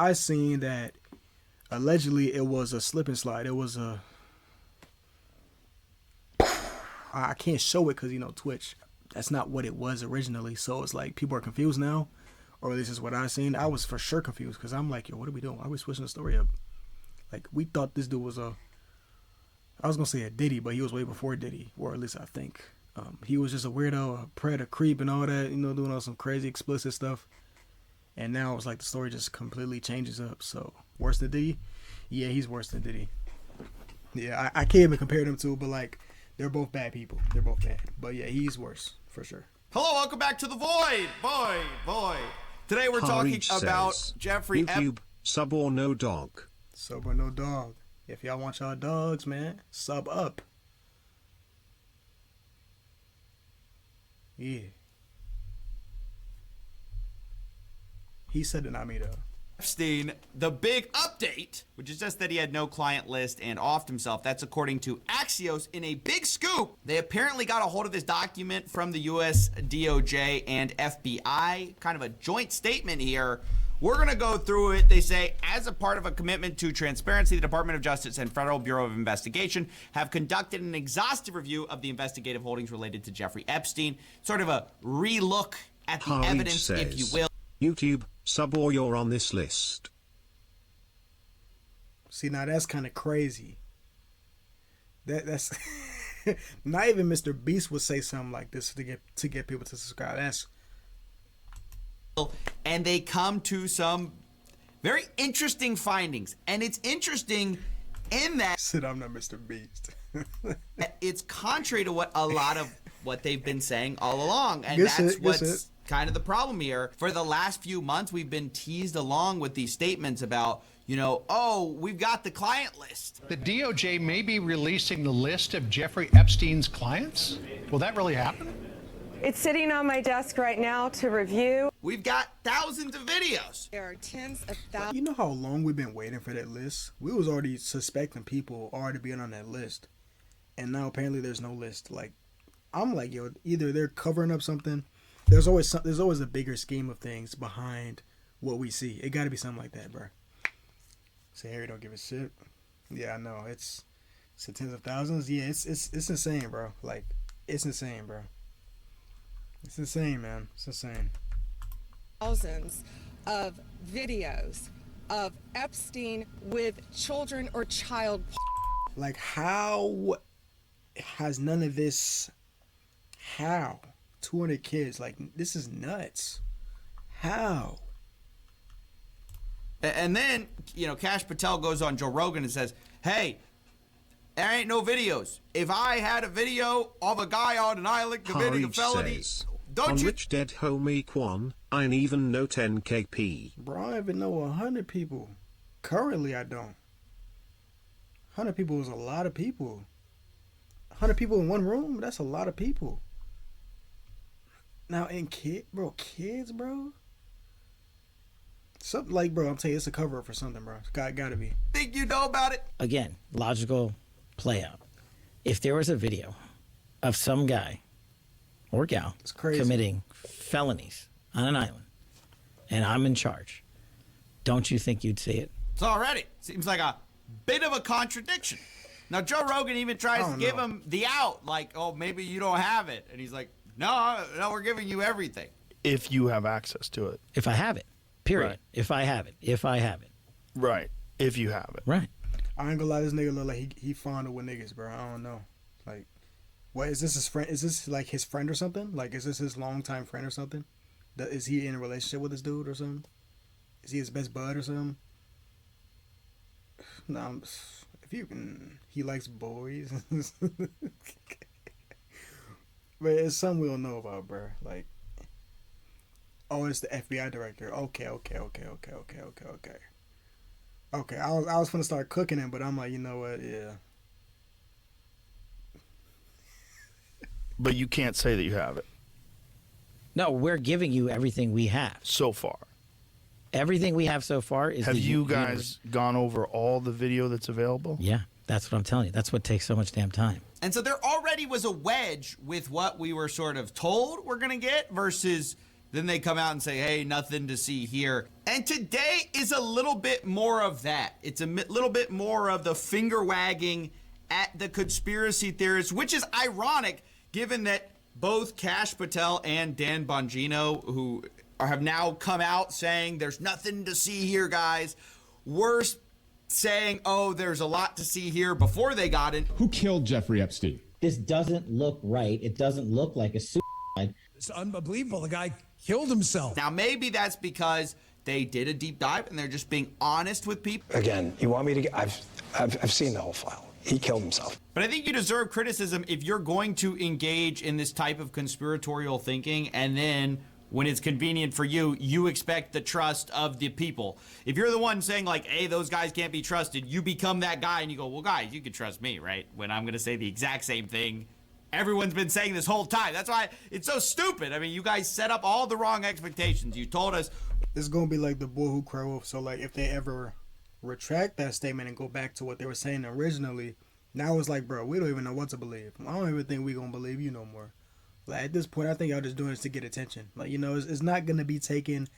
I seen that allegedly it was a slip and slide. It was a, I can't show it because, you know, Twitch, that's not what it was originally. So it's like people are confused now, or this is what I seen. I was for sure confused because I'm like, yo, what are we doing? Why are we switching the story up? Like, we thought this dude was I was going to say a Diddy, but he was way before Diddy, or at least I think. He was just a weirdo, a predator, creep, and all that, you know, doing all some crazy explicit stuff. And now it's like the story just completely changes up. So, worse than Diddy? Yeah, he's worse than Diddy. Yeah, I can't even compare them two, but like, they're both bad people. They're both bad. But yeah, he's worse, for sure. Hello, welcome back to The Void. Boy. Today we're talking about Jeffrey YouTube, sub or no dog. Sub or no dog. If y'all want y'all dogs, man, sub up. Yeah. He said it, not me, though. Epstein, the big update, which is just that he had no client list and offed himself. That's according to Axios in a big scoop. They apparently got a hold of this document from the US DOJ and FBI, kind of a joint statement here. We're going to go through it. They say, as a part of a commitment to transparency, the Department of Justice and Federal Bureau of Investigation have conducted an exhaustive review of the investigative holdings related to Jeffrey Epstein. Sort of a relook at the evidence, if you will. YouTube, sub or you're on this list. See, now that's kind of crazy. That's not even Mr. Beast would say something like this to get people to subscribe. That's, and they come to some very interesting findings. And it's interesting in that sit I'm not Mr. Beast. It's contrary to what a lot of what they've been saying all along. And Guess that's it, what's kind of the problem here. For the last few months, we've been teased along with these statements about, you know, oh, we've got the client list. The DOJ may be releasing the list of Jeffrey Epstein's clients. Will that really happen? It's sitting on my desk right now to review. We've got thousands of videos. There are tens of thousands. You know how long we've been waiting for that list? We was already suspecting people already being on that list. And now apparently there's no list. Like, I'm like, yo, either they're covering up something. There's always a bigger scheme of things behind what we see. It got to be something like that, bro. Say Harry don't give a shit. Yeah, I know. It's tens of thousands. Yeah, it's insane, bro. Like, it's insane, bro. It's insane, man. It's insane. Thousands of videos of Epstein with children or child. Like, how has none of this? How? 200 kids. Like, this is nuts. How? And then, you know, Kash Patel goes on Joe Rogan and says, hey, there ain't no videos. If I had a video of a guy on an island committing a felony, on Rich Dead Homie Quan, I even know 10 KP. Bro, I don't even know 100 people. Currently, I don't. 100 people is a lot of people. 100 people in one room? That's a lot of people. Now, kids, bro. Something like, bro, I'm telling you, it's a cover up for something, bro. It's gotta be. Think you know about it? Again, logical play out. If there was a video of some guy or gal committing felonies on an island and I'm in charge, don't you think you'd see it? It's already. Seems like a bit of a contradiction. Now, Joe Rogan even tries to give him the out, like, oh, maybe you don't have it. And he's like, no, we're giving you everything. If you have access to it. If I have it. Period. Right. If I have it. Right. If you have it. Right. I ain't gonna lie, this nigga look like he fondled with niggas, bro. I don't know. Like, what is this his friend? Is this like his friend or something? Like, is this his longtime friend or something? Is he in a relationship with this dude or something? Is he his best bud or something? No, if you can, he likes boys. But it's something we don't know about, bro. Like, oh, it's the FBI director. Okay. Okay, I was gonna start cooking it, but I'm like, you know what? Yeah. But you can't say that you have it. No, we're giving you everything we have. So far. Everything we have so far is. Have you guys gone over all the video that's available? Yeah, that's what I'm telling you. That's what takes so much damn time. And so there already was a wedge with what we were sort of told we're going to get versus Then they come out and say, hey, nothing to see here. And today is a little bit more of that. It's a little bit more of the finger wagging at the conspiracy theorists, which is ironic given that both Kash Patel and Dan Bongino, who have now come out saying there's nothing to see here, guys, were saying, oh, there's a lot to see here before they got it. Who killed Jeffrey Epstein? This doesn't look right. It doesn't look like a suicide. It's unbelievable. The guy killed himself. Now, maybe that's because they did a deep dive and they're just being honest with people. Again, you want me to get, I've seen the whole file. He killed himself. But I think you deserve criticism if you're going to engage in this type of conspiratorial thinking and then when it's convenient for you, you expect the trust of the people. If you're the one saying like, hey, those guys can't be trusted, you become that guy and you go, well, guys, you can trust me, right? When I'm going to say the exact same thing everyone's been saying this whole time. That's why it's so stupid. I mean, you guys set up all the wrong expectations. You told us. It's going to be like the bull who cried wolf. So, like, if they ever retract that statement and go back to what they were saying originally, now it's like, bro, we don't even know what to believe. I don't even think we're going to believe you no more. Like, at this point, I think y'all just doing this to get attention. Like, you know, it's not going to be taken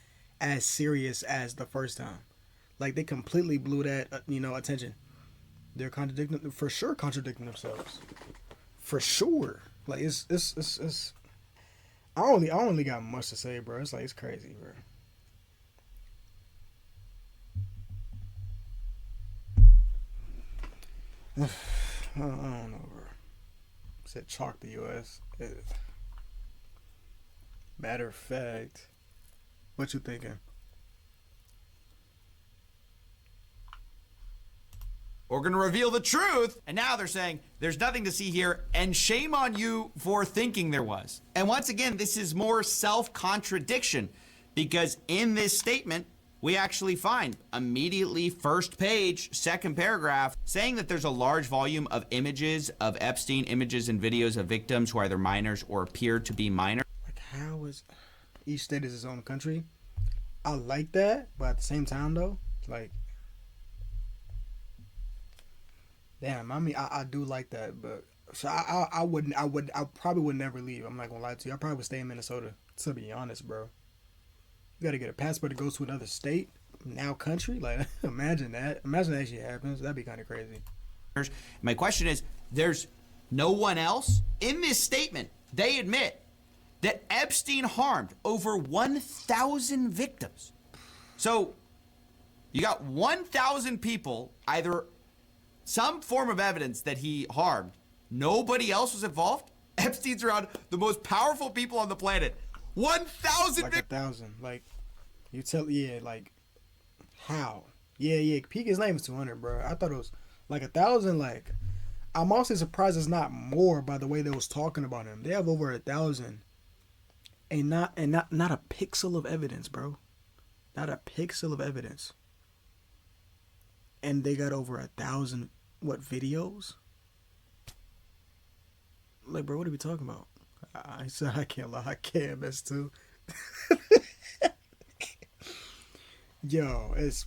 as serious as the first time. Like, they completely blew that, attention. They're contradicting, for sure contradicting themselves. For sure. Like, it's I only got much to say, bro. It's like, it's crazy, bro. I don't know, bro. Said chalk the U.S. Matter of fact, what you thinking? We're going to reveal the truth. And now they're saying there's nothing to see here. And shame on you for thinking there was. And once again, this is more self-contradiction because in this statement, we actually find immediately first page, second paragraph, saying that there's a large volume of images of Epstein, images and videos of victims who are either minors or appear to be minors. Like, how is each state is its own country? I like that, but at the same time, though, like, damn, I mean, I do like that, but so I probably would never leave. I'm not gonna lie to you. I probably would stay in Minnesota. To be honest, bro, you gotta get a passport to go to another state, now country. Like, imagine that. Imagine that actually happens. That'd be kind of crazy. My question is, there's no one else in this statement. They admit that Epstein harmed over 1,000 victims. So you got 1,000 people, either some form of evidence that he harmed. Nobody else was involved. Epstein's around the most powerful people on the planet. 1,000 like 1,000. Like, you tell, yeah, like, how? Yeah. Peak his name is 200, bro. I thought it was like 1,000. Like, I'm also surprised it's not more by the way they was talking about him. They have over 1,000, and not a pixel of evidence, bro. Not a pixel of evidence. And they got over 1,000 videos? Like, bro, what are we talking about? I said I can't lie. I can't miss too. Yo, it's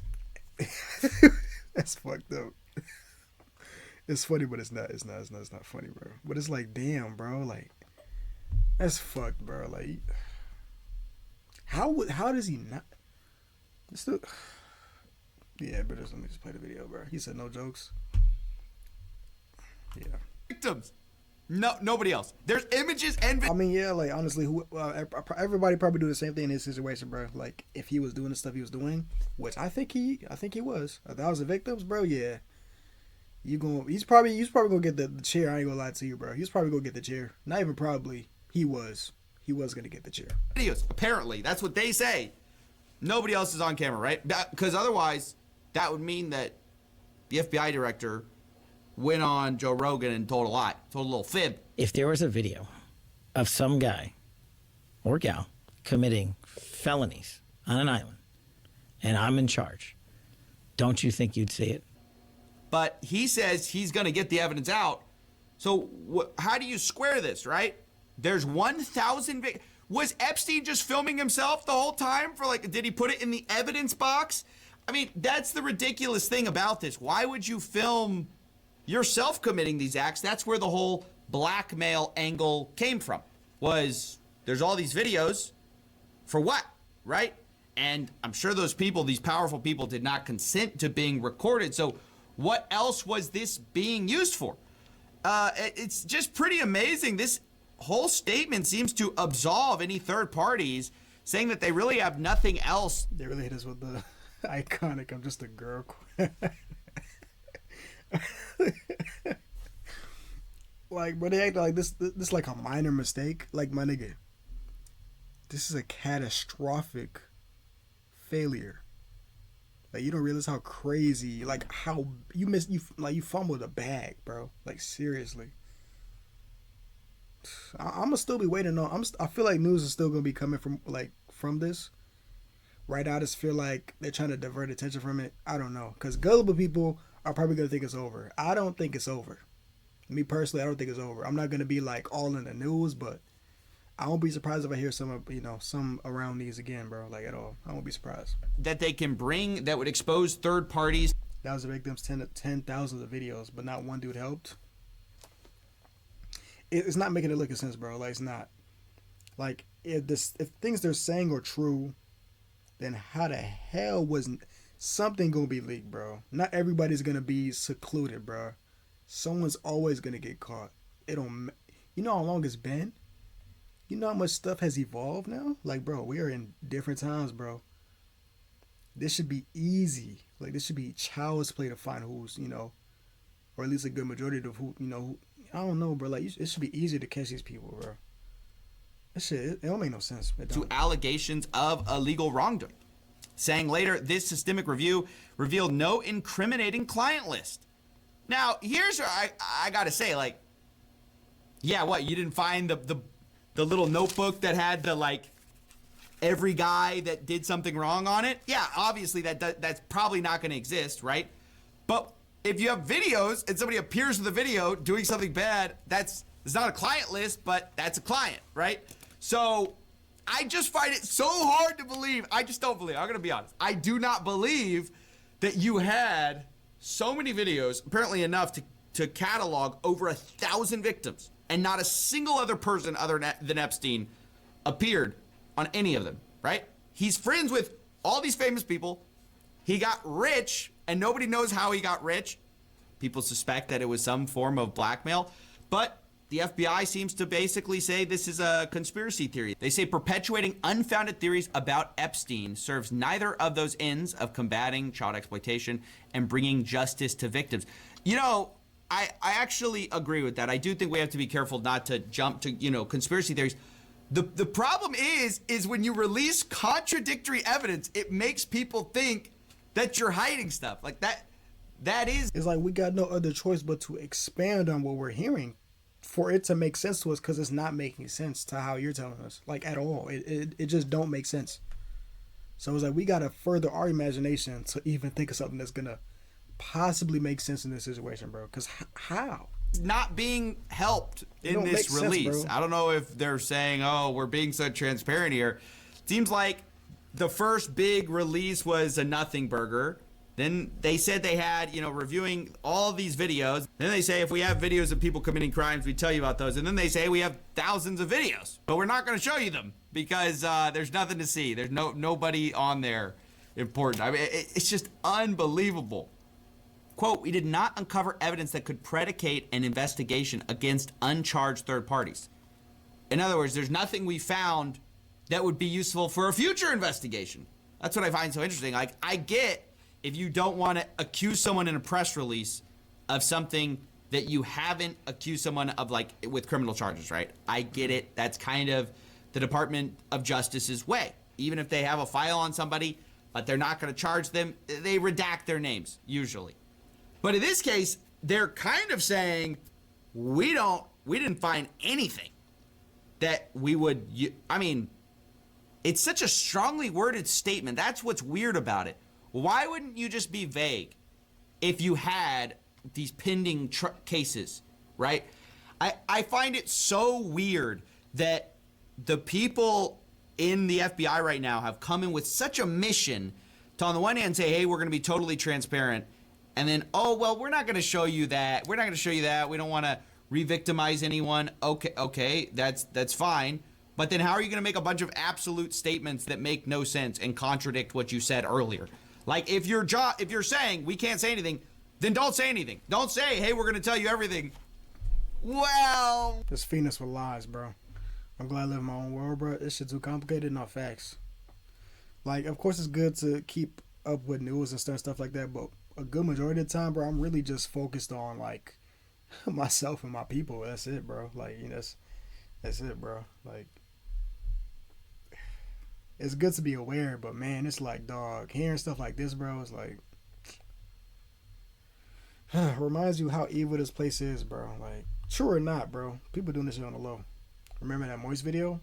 that's fucked up. It's funny, but it's not funny, bro. But it's like, damn, bro, like, that's fucked, bro. Like, how does he not? Still, yeah, but let me just play the video, bro. He said no jokes. Yeah. Victims. No, nobody else. There's images and I mean, yeah, like, honestly, everybody probably do the same thing in his situation, bro. Like, if he was doing the stuff he was doing, which I think he was. 1,000 victims, bro. Yeah, he's probably gonna get the chair. I ain't gonna lie to you, bro. He's probably gonna get the chair. Not even probably. He was gonna get the chair. Videos. Apparently, that's what they say. Nobody else is on camera, right? Because otherwise, that would mean that the FBI director went on Joe Rogan and told a little fib. If there was a video of some guy or gal committing felonies on an island and I'm in charge, don't you think you'd see it? But he says he's going to get the evidence out. So how do you square this, right? There's 1,000. Was Epstein just filming himself the whole time did he put it in the evidence box? I mean, that's the ridiculous thing about this. Why would you film yourself committing these acts? That's where the whole blackmail angle came from. There's all these videos. For what, right? And I'm sure those people, these powerful people, did not consent to being recorded. So what else was this being used for? It's just pretty amazing. This whole statement seems to absolve any third parties, saying that they really have nothing else. They really hit us with the iconic "I'm just a girl." Like, but they act like this like a minor mistake. Like, my nigga, this is a catastrophic failure. Like, you don't realize how crazy, like, how you fumbled a bag, bro. Like, seriously. I'm gonna still be waiting on. I feel like news is still gonna be coming from this. Right now, I just feel like they're trying to divert attention from it. I don't know, because gullible people are probably gonna think it's over. I don't think it's over. Me personally, I don't think it's over. I'm not gonna be like all in the news, but I won't be surprised if I hear some around these again, bro. Like, at all. I won't be surprised. That they can bring that would expose third parties. That was the victims, 10,000 of videos, but not one dude helped. It's not making it look sense, bro. Like, it's not. Like, if things they're saying are true, then how the hell was something gonna be leaked, bro? Not everybody's gonna be secluded, bro. Someone's always gonna get caught. You know how long it's been? You know how much stuff has evolved now? Like, bro, we are in different times, bro. This should be easy. Like, this should be child's play to find who's, or at least a good majority of who, I don't know, bro. Like, it should be easy to catch these people, bro. That shit, it don't make no sense. To allegations of illegal wrongdoing. Saying later, this systemic review revealed no incriminating client list. Now, here's where I gotta say, like, yeah, what, you didn't find the little notebook that had every guy that did something wrong on it? Yeah, obviously that's probably not gonna exist, right? But if you have videos and somebody appears with a video doing something bad, it's not a client list, but that's a client, right? So I just find it so hard to believe. I just don't believe. I'm gonna be honest. I do not believe that you had so many videos, apparently enough to catalog over 1,000 victims, and not a single other person other than Epstein appeared on any of them, right? He's friends with all these famous people. He got rich, and nobody knows how he got rich. People suspect that it was some form of blackmail, but the FBI seems to basically say this is a conspiracy theory. They say perpetuating unfounded theories about Epstein serves neither of those ends of combating child exploitation and bringing justice to victims. I actually agree with that. I do think we have to be careful not to jump to, conspiracy theories. The problem is when you release contradictory evidence, it makes people think that you're hiding stuff. Like, that is... It's like we got no other choice but to expand on what we're hearing for it to make sense to us, because it's not making sense to how you're telling us, like, at all. It just don't make sense. So it's like we gotta further our imagination to even think of something that's gonna possibly make sense in this situation, bro. Because how? Not being helped in this release. Sense, I don't know if they're saying, oh, we're being so transparent here. Seems like the first big release was a nothing burger. Then they said they had, reviewing all of these videos. Then they say if we have videos of people committing crimes, we tell you about those. And then they say we have thousands of videos, but we're not going to show you them because there's nothing to see. There's nobody on there important. I mean, it's just unbelievable. Quote, we did not uncover evidence that could predicate an investigation against uncharged third parties. In other words, there's nothing we found that would be useful for a future investigation. That's what I find so interesting. Like, I get if you don't want to accuse someone in a press release of something that you haven't accused someone of, like, with criminal charges, right? I get it. That's kind of the Department of Justice's way. Even if they have a file on somebody, but they're not going to charge them, they redact their names, usually. But in this case, they're kind of saying, we didn't find anything that we would, it's such a strongly worded statement. That's what's weird about it. Why wouldn't you just be vague if you had these pending cases, right? I find it so weird that the people in the FBI right now have come in with such a mission to, on the one hand, say, hey, we're going to be totally transparent. And then, oh, well, we're not going to show you that. We're not going to show you that. We don't want to re-victimize anyone. Okay, that's fine. But then how are you going to make a bunch of absolute statements that make no sense and contradict what you said earlier? Like if you're saying we can't say anything, then don't say anything. Don't say, hey, we're going to tell you everything. Well, Just feeding us with lies, bro. I'm glad I live in my own world, bro. This shit's too complicated, not facts. Like, of course it's good to keep up with news and stuff like that, but a good majority of the time, bro, I'm really just focused on, like, myself and my people. That's it, bro. Like, you know, that's it, bro. Like, it's good to be aware, but, man, it's like, dog, hearing stuff like this, bro, is like, reminds you how evil this place is, bro. Like, true or not, bro, people doing this shit on the low. Remember that Moist video?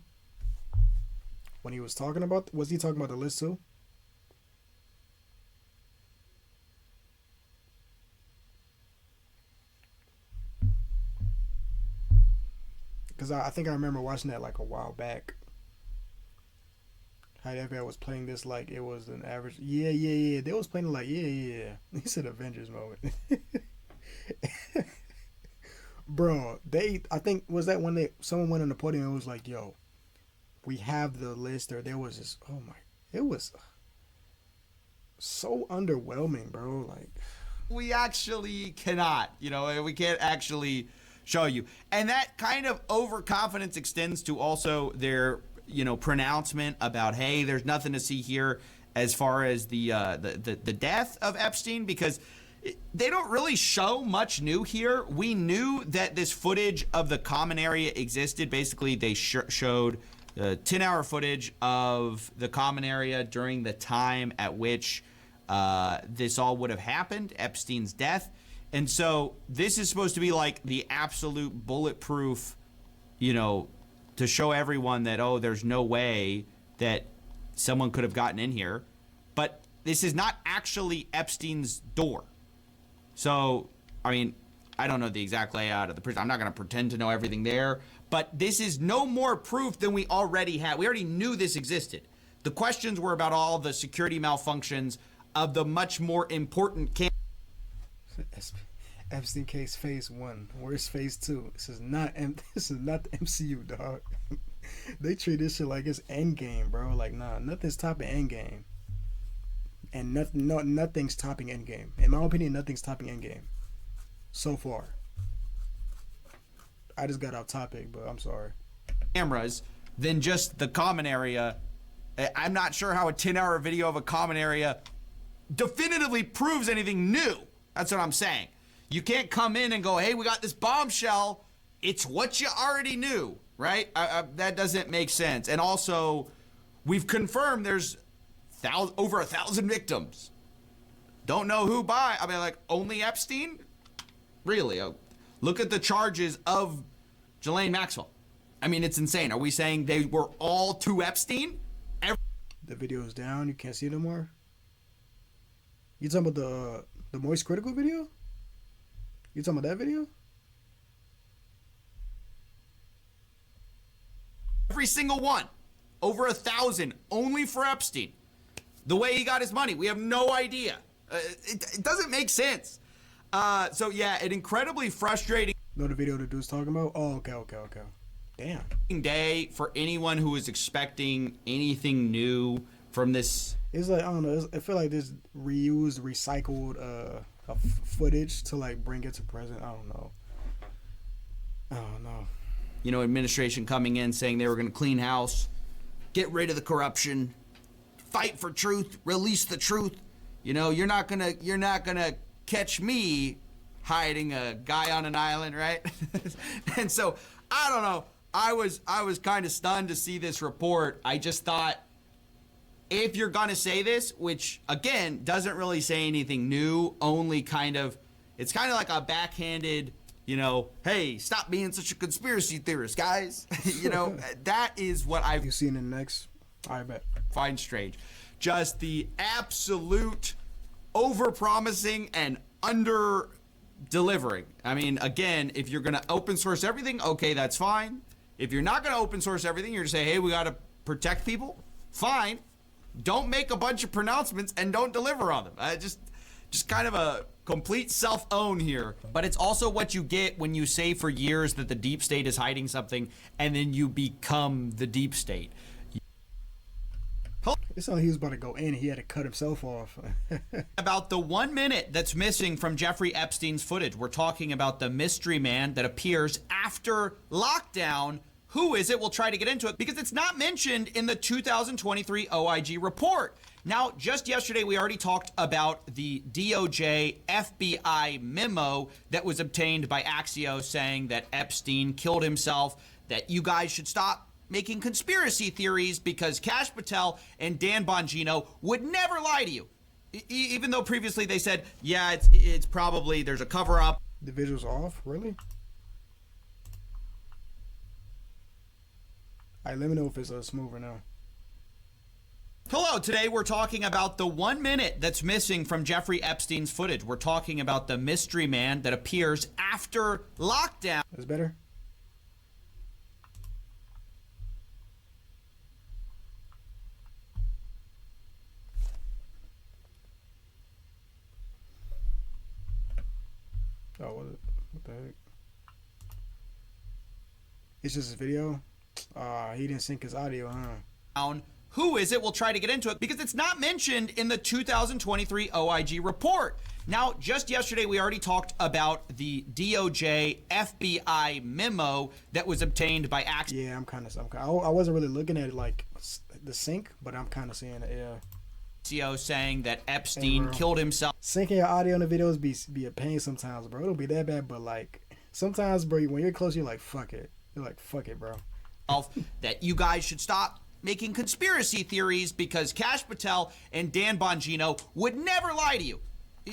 When he was talking about, was he talking about the list too? Because I think I remember watching that like a while back. How that guy was playing this like it was an average. Yeah. They was playing it like, yeah. He said Avengers moment. Bro, I think, was that when someone went on the podium and was like, yo, we have the list, or there was this, it was so underwhelming, bro. Like, we actually cannot, we can't actually show you. And that kind of overconfidence extends to also their, pronouncement about, hey, there's nothing to see here as far as the death of Epstein, because they don't really show much new here. We knew that this footage of the common area existed. Basically, they showed 10-hour footage of the common area during the time at which this all would have happened, Epstein's death. And so this is supposed to be like the absolute bulletproof, to show everyone that, oh, there's no way that someone could have gotten in here. But this is not actually Epstein's door. So, I mean, I don't know the exact layout of the prison. I'm not going to pretend to know everything there. But this is no more proof than we already had. We already knew this existed. The questions were about all the security malfunctions of the much more important Epstein case phase 1. Where's phase 2? This is not the MCU, dog. They treat this shit like it's Endgame, bro. Like, nah, nothing's topping Endgame. And nothing's topping Endgame. In my opinion, nothing's topping Endgame. So far. I just got off topic, but I'm sorry. Cameras than just the common area. I'm not sure how a 10-hour video of a common area definitively proves anything new. That's what I'm saying. You can't come in and go, hey, we got this bombshell. It's what you already knew, right? That doesn't make sense. And also, we've confirmed there's over 1,000 victims. Don't know who by. I mean, like, only Epstein? Really? Look at the charges of Ghislaine Maxwell. I mean, it's insane. Are we saying they were all to Epstein? The video is down. You can't see it no more. You talking about the Moist Critical video? You talking about that video? Every single one. Over 1,000. Only for Epstein. The way he got his money, we have no idea. It doesn't make sense. So yeah, an incredibly frustrating. Know the video the dude's talking about? Oh, okay. Damn. Day for anyone who is expecting anything new from this. It's like, I don't know. I feel like this reused, recycled footage to like bring it to present. I don't know. Administration coming in saying they were going to clean house, get rid of the corruption, fight for truth, release the truth. You're not gonna catch me hiding a guy on an island, right? And so I don't know. I was kind of stunned to see this report. I just thought, if you're gonna say this, which again doesn't really say anything new, only it's kind of like a backhanded, hey, stop being such a conspiracy theorist, guys. That is what I've. You seen it next? I bet. Find strange. Just the absolute over-promising and under-delivering. I mean, again, if you're going to open source everything, okay, that's fine. If you're not going to open source everything, you're going to say, hey, we got to protect people, fine. Don't make a bunch of pronouncements and don't deliver on them. Just kind of a complete self-own here. But it's also what you get when you say for years that the deep state is hiding something and then you become the deep state. It's not like he was about to go in. He had to cut himself off. About the 1 minute that's missing from Jeffrey Epstein's footage. We're talking about the mystery man that appears after lockdown. Who is it? We'll try to get into it because it's not mentioned in the 2023 OIG report. Now, just yesterday, we already talked about the DOJ FBI memo that was obtained by Axios saying that Epstein killed himself, that you guys should stop making conspiracy theories because Kash Patel and Dan Bongino would never lie to you. Even though previously they said, yeah, it's probably, there's a cover up. The visual's off? Really? All right, let me know if it's smoother now. Hello, today we're talking about the 1 minute that's missing from Jeffrey Epstein's footage. We're talking about the mystery man that appears after lockdown. That's better? Oh, what the heck? It's just a video? He didn't sync his audio, huh? Who is it? We'll try to get into it because it's not mentioned in the 2023 OIG report. Now, just yesterday, we already talked about the DOJ FBI memo that was obtained by Axios. Yeah, I wasn't really looking at it like the sync, but I'm kind of seeing it, yeah. Saying that Epstein killed himself. Syncing your audio in the videos be a pain sometimes, bro. It'll be that bad, but like sometimes, bro, when you're close, you're like, fuck it. You're like, fuck it, bro. That you guys should stop making conspiracy theories because Kash Patel and Dan Bongino would never lie to you.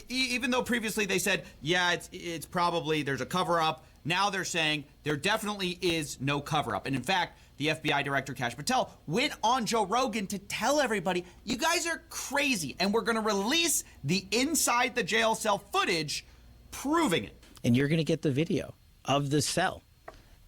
Even though previously they said, yeah, it's probably, there's a cover up. Now they're saying there definitely is no cover up. And in fact, the FBI director, Kash Patel, went on Joe Rogan to tell everybody, you guys are crazy. And we're going to release the inside the jail cell footage proving it. And you're going to get the video of the cell.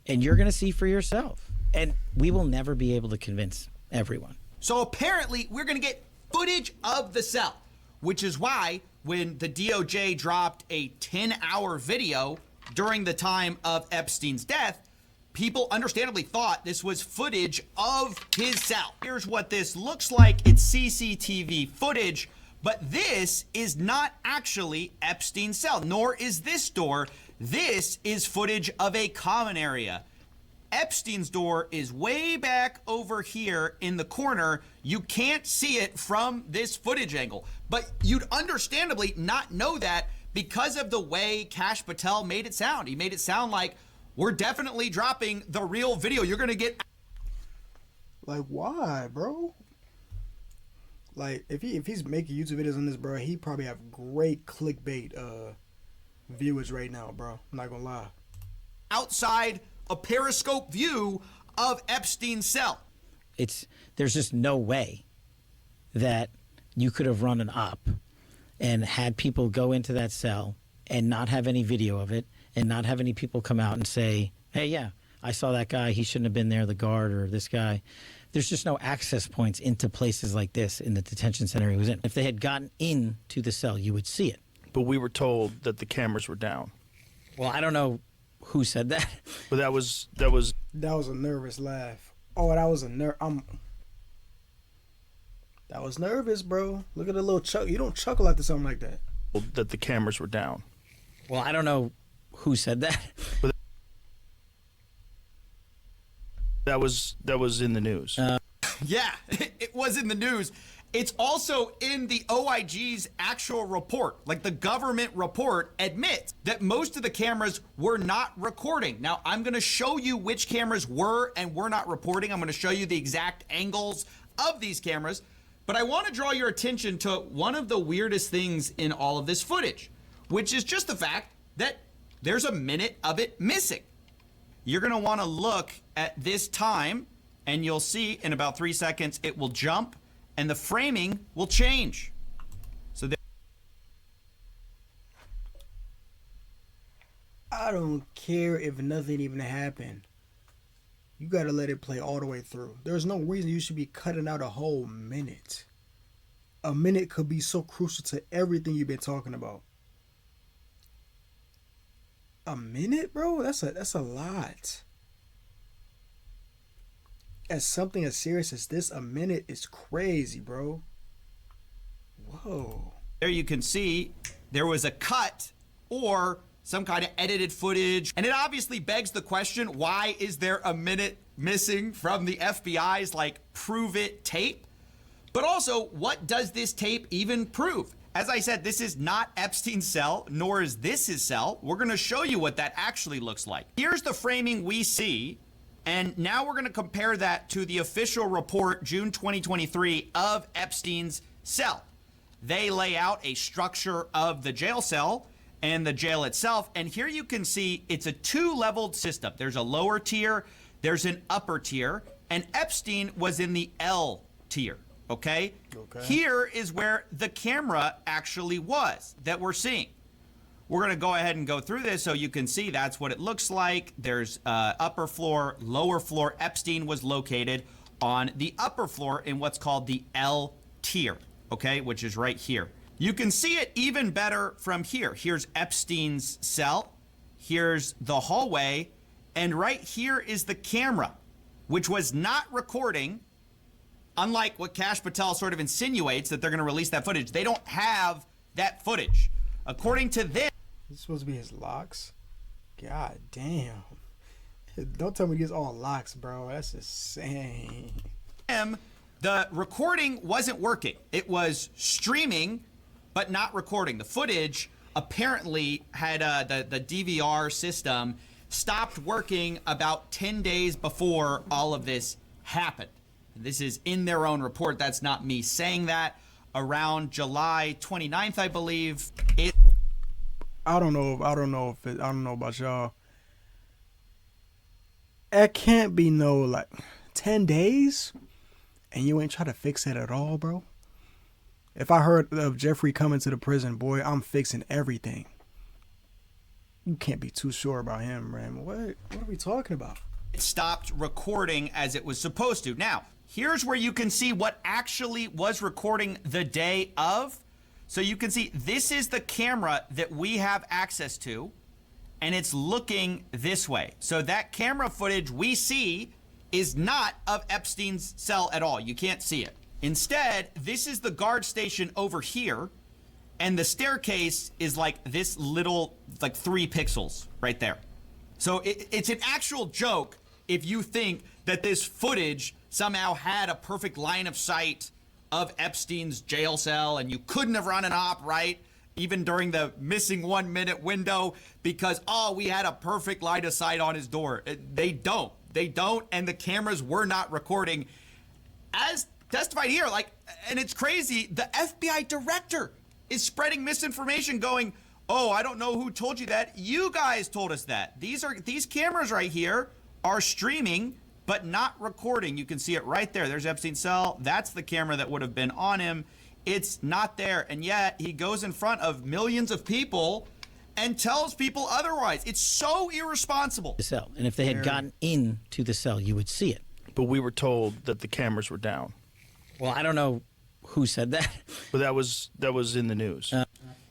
And you're going to see for yourself. And we will never be able to convince everyone. So apparently we're going to get footage of the cell, which is why when the DOJ dropped a 10-hour video during the time of Epstein's death, people understandably thought this was footage of his cell. Here's what this looks like. It's CCTV footage, but this is not actually Epstein's cell, nor is this door. This is footage of a common area. Epstein's door is way back over here in the corner. You can't see it from this footage angle, but you'd understandably not know that because of the way Kash Patel made it sound. He made it sound like we're definitely dropping the real video. You're going to get... Like, why, bro? Like, if he's making YouTube videos on this, bro, he probably have great clickbait viewers right now, bro. I'm not going to lie. Outside a periscope view of Epstein's cell. There's just no way that you could have run an op and had people go into that cell and not have any video of it and not have any people come out and say, hey, yeah, I saw that guy. He shouldn't have been there, the guard or this guy. There's just no access points into places like this in the detention center he was in. If they had gotten into the cell, you would see it. But we were told that the cameras were down. Well, I don't know who said that. But that was a nervous laugh. Oh, that was a that was nervous, bro. Look at the little chuckle. You don't chuckle after something like that. That the cameras were down. Well, I don't know who said that. But that was in the news. Yeah, it was in the news. It's also in the OIG's actual report. Like the government report admits that most of the cameras were not recording. Now, I'm going to show you which cameras were and were not reporting. I'm going to show you the exact angles of these cameras. But I want to draw your attention to one of the weirdest things in all of this footage, which is just the fact that there's a minute of it missing. You're going to want to look at this time, and you'll see in about 3 seconds it will jump. And the framing will change. So I don't care if nothing even happened. You gotta let it play all the way through. There's no reason you should be cutting out a whole minute. a minute could be so crucial to everything you've been talking about. A minute, bro? That's a lot. As something as serious as this, a minute is crazy, bro. Whoa. There you can see there was a cut or some kind of edited footage. And it obviously begs the question, why is there a minute missing from the FBI's like prove it tape? But also, what does this tape even prove? As I said, this is not Epstein's cell, nor is this his cell. We're gonna show you what that actually looks like. Here's the framing we see, and now we're gonna compare that to the official report, June 2023, of Epstein's cell. They lay out a structure of the jail cell and the jail itself, and here you can see it's a two-leveled system. There's a lower tier, there's an upper tier, and Epstein was in the L tier. Okay? Here is where the camera actually was that we're seeing. We're going to go ahead and go through this so you can see that's what it looks like. There's upper floor, lower floor. Epstein was located on the upper floor in what's called the L tier, okay, which is right here. You can see it even better from here. Here's Epstein's cell. Here's the hallway. And right here is the camera, which was not recording. Unlike what Kash Patel sort of insinuates that they're going to release that footage, they don't have that footage. According to this, this is supposed to be his locks. God damn! Don't tell me he gets all locks, bro. That's insane. The recording wasn't working. It was streaming, but not recording. The footage apparently had the DVR system stopped working about 10 days before all of this happened. This is in their own report. That's not me saying that. Around July 29th, I believe. I don't know about y'all. It can't be no like 10 days and you ain't try to fix it at all, bro. If I heard of Jeffrey coming to the prison, boy, I'm fixing everything. You can't be too sure about him, man. What are we talking about? It stopped recording as it was supposed to. Now, here's where you can see what actually was recording the day of. So you can see this is the camera that we have access to, and it's looking this way. So that camera footage we see is not of Epstein's cell at all. You can't see it. Instead, this is the guard station over here, and the staircase is like this little, like 3 pixels right there. So it's an actual joke if you think that this footage somehow had a perfect line of sight of Epstein's jail cell and you couldn't have run an op right, even during the missing 1 minute window because, oh, we had a perfect line of sight on his door. They don't, and the cameras were not recording. As testified here, like, and it's crazy, the FBI director is spreading misinformation going, oh, I don't know who told you that. You guys told us that. These cameras right here are streaming, but not recording. You can see it right there. There's Epstein's cell. That's the camera that would have been on him. It's not there. And yet he goes in front of millions of people and tells people otherwise. It's so irresponsible. The cell. And if they had gotten into the cell, you would see it. But we were told that the cameras were down. Well, I don't know who said that. But that was in the news.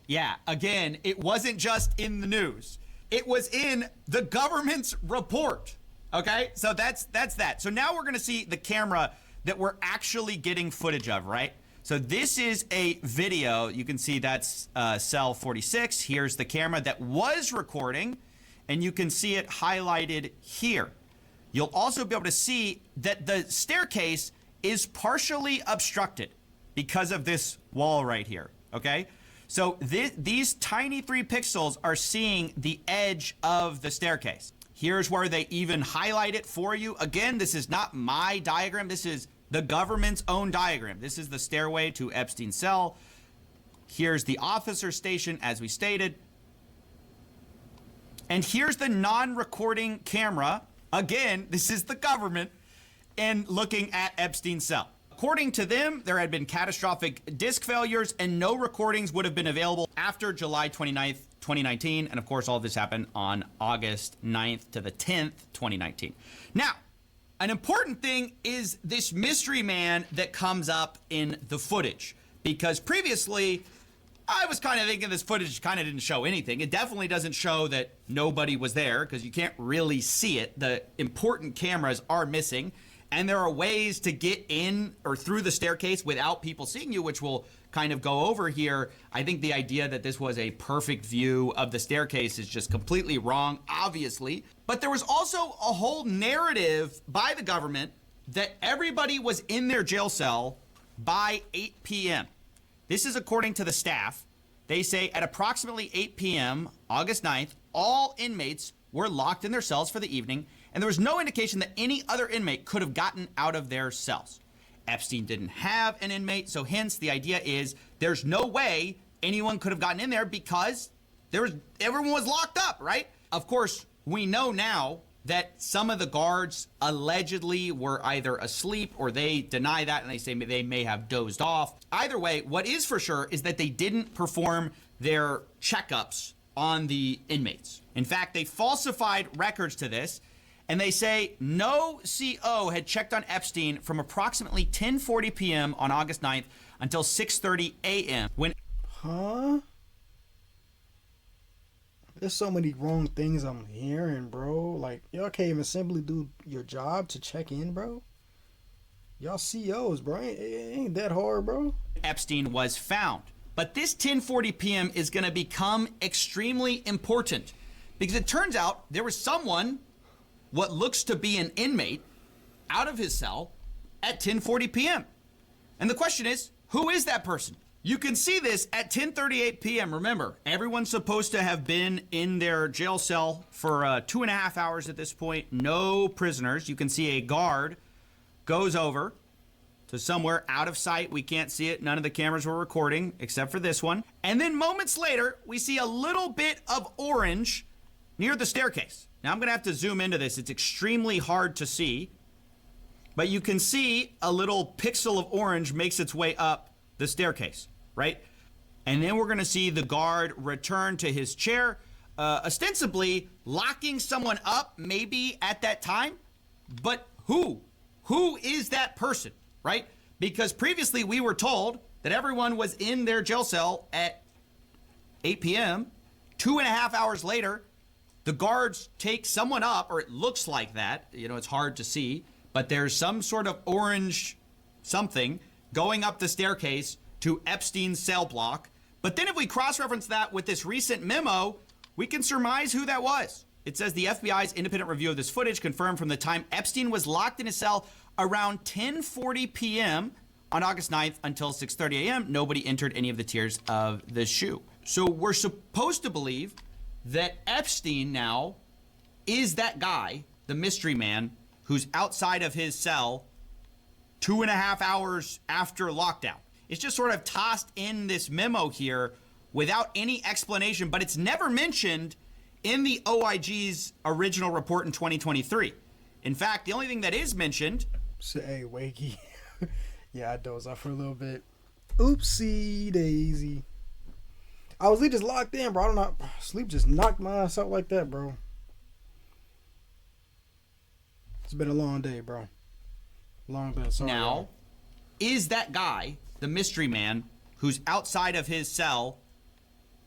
Yeah, again, it wasn't just in the news. It was in the government's report. Okay, so that's that. So now we're going to see the camera that we're actually getting footage of, right? So this is a video. You can see that's cell 46. Here's the camera that was recording, and you can see it highlighted here. You'll also be able to see that the staircase is partially obstructed because of this wall right here, okay? So these tiny 3 pixels are seeing the edge of the staircase. Here's where they even highlight it for you. Again, this is not my diagram. This is the government's own diagram. This is the stairway to Epstein's cell. Here's the officer station, as we stated. And here's the non-recording camera. Again, this is the government and looking at Epstein's cell. According to them, there had been catastrophic disk failures and no recordings would have been available after July 29th, 2019. And of course, all of this happened on August 9th to the 10th, 2019. Now, an important thing is this mystery man that comes up in the footage. because previously I was kind of thinking this footage kind of didn't show anything. It definitely doesn't show that nobody was there because you can't really see it. The important cameras are missing, and there are ways to get in or through the staircase without people seeing you, which we'll kind of go over here. I think the idea that this was a perfect view of the staircase is just completely wrong, obviously. But there was also a whole narrative by the government that everybody was in their jail cell by 8 p.m. This is according to the staff. They say at approximately 8 p.m., August 9th, all inmates were locked in their cells for the evening, and there was no indication that any other inmate could have gotten out of their cells. Epstein didn't have an inmate, so hence the idea is there's no way anyone could have gotten in there because everyone was locked up, right? Of course, we know now that some of the guards allegedly were either asleep or they deny that and they say they may have dozed off. Either way, what is for sure is that they didn't perform their checkups on the inmates. In fact, they falsified records to this, and they say no CO had checked on Epstein from approximately 10:40 p.m. on August 9th until 6:30 a.m. when... Huh? There's so many wrong things I'm hearing, bro. Like, y'all can't even simply do your job to check in, bro. Y'all COs, bro. It ain't that hard, bro. Epstein was found. But this 10:40 p.m. is going to become extremely important because it turns out there was someone, what looks to be an inmate, out of his cell at 10:40 p.m. And the question is, who is that person? You can see this at 10:38 p.m. Remember, everyone's supposed to have been in their jail cell for 2.5 hours at this point. No prisoners. You can see a guard goes over to somewhere out of sight. We can't see it. None of the cameras were recording except for this one. And then moments later, we see a little bit of orange near the staircase. Now I'm going to have to zoom into this. It's extremely hard to see. But you can see a little pixel of orange makes its way up the staircase, right? And then we're going to see the guard return to his chair, ostensibly locking someone up maybe at that time. But who? Who is that person, right? Because previously we were told that everyone was in their jail cell at 8 p.m. 2.5 hours later, the guards take someone up, or it looks like that. You know, it's hard to see, but there's some sort of orange something going up the staircase to Epstein's cell block. But then if we cross-reference that with this recent memo, we can surmise who that was. It says the FBI's independent review of this footage confirmed from the time Epstein was locked in his cell around 10:40 p.m. on August 9th until 6:30 a.m., nobody entered any of the tiers of the shoe. So we're supposed to believe that Epstein now is that guy, the mystery man, who's outside of his cell 2.5 hours after lockdown. It's just sort of tossed in this memo here without any explanation, but it's never mentioned in the OIG's original report in 2023. In fact, the only thing that is mentioned... Hey, Wakey. Yeah, I dozed off for a little bit. Oopsie daisy. I was just locked in, bro. I don't know. Sleep just knocked my ass out like that, bro. It's been a long day, bro. Long day. Sorry. Now, is that guy, the mystery man, who's outside of his cell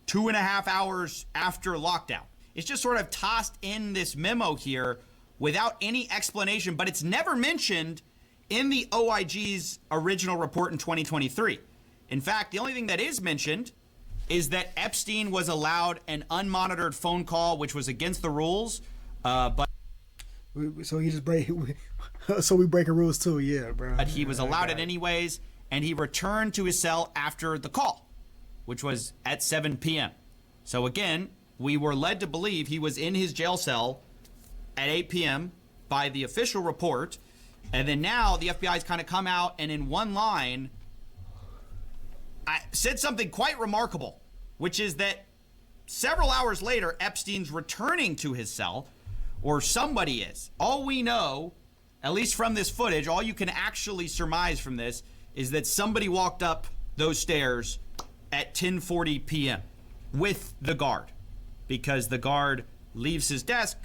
2.5 hours after lockdown? It's just sort of tossed in this memo here without any explanation, but it's never mentioned in the OIG's original report in 2023. In fact, the only thing that is mentioned is that Epstein was allowed an unmonitored phone call, which was against the rules, but... So he just break... So we breaking rules too, yeah, bro. But he was allowed it anyways, and he returned to his cell after the call, which was at 7 p.m. So again, we were led to believe he was in his jail cell at 8 p.m. by the official report, and then now the FBI's kind of come out and in one line said something quite remarkable, which is that several hours later, Epstein's returning to his cell, or somebody is. All we know, at least from this footage, all you can actually surmise from this is that somebody walked up those stairs at 10:40 p.m. with the guard, because the guard leaves his desk,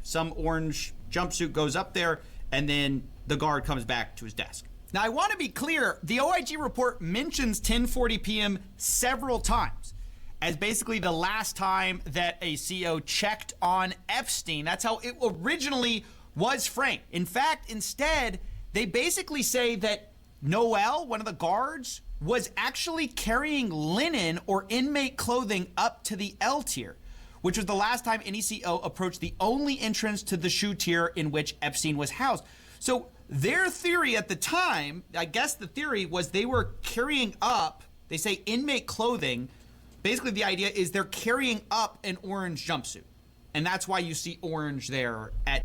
some orange jumpsuit goes up there, and then the guard comes back to his desk. Now, I want to be clear. The OIG report mentions 10:40 p.m. several times as basically the last time that a CO checked on Epstein. That's how it originally was framed. In fact, instead, they basically say that Noel, one of the guards, was actually carrying linen or inmate clothing up to the L tier, which was the last time any CO approached the only entrance to the SHU tier in which Epstein was housed. So their theory at the time, I guess the theory was they were carrying up, they say inmate clothing. Basically the idea is they're carrying up an orange jumpsuit. And that's why you see orange there at.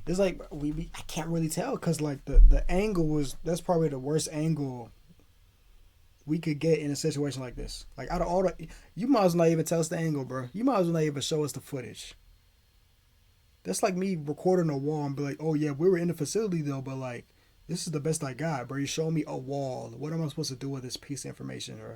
It's like I can't really tell because like the angle was, that's probably the worst angle we could get in a situation like this. Like out of all the, you might as well not even tell us the angle, bro. You might as well not even show us the footage. That's like me recording a wall and be like, oh yeah, we were in the facility though, but like this is the best I got, bro. You showing me a wall. What am I supposed to do with this piece of information, bro?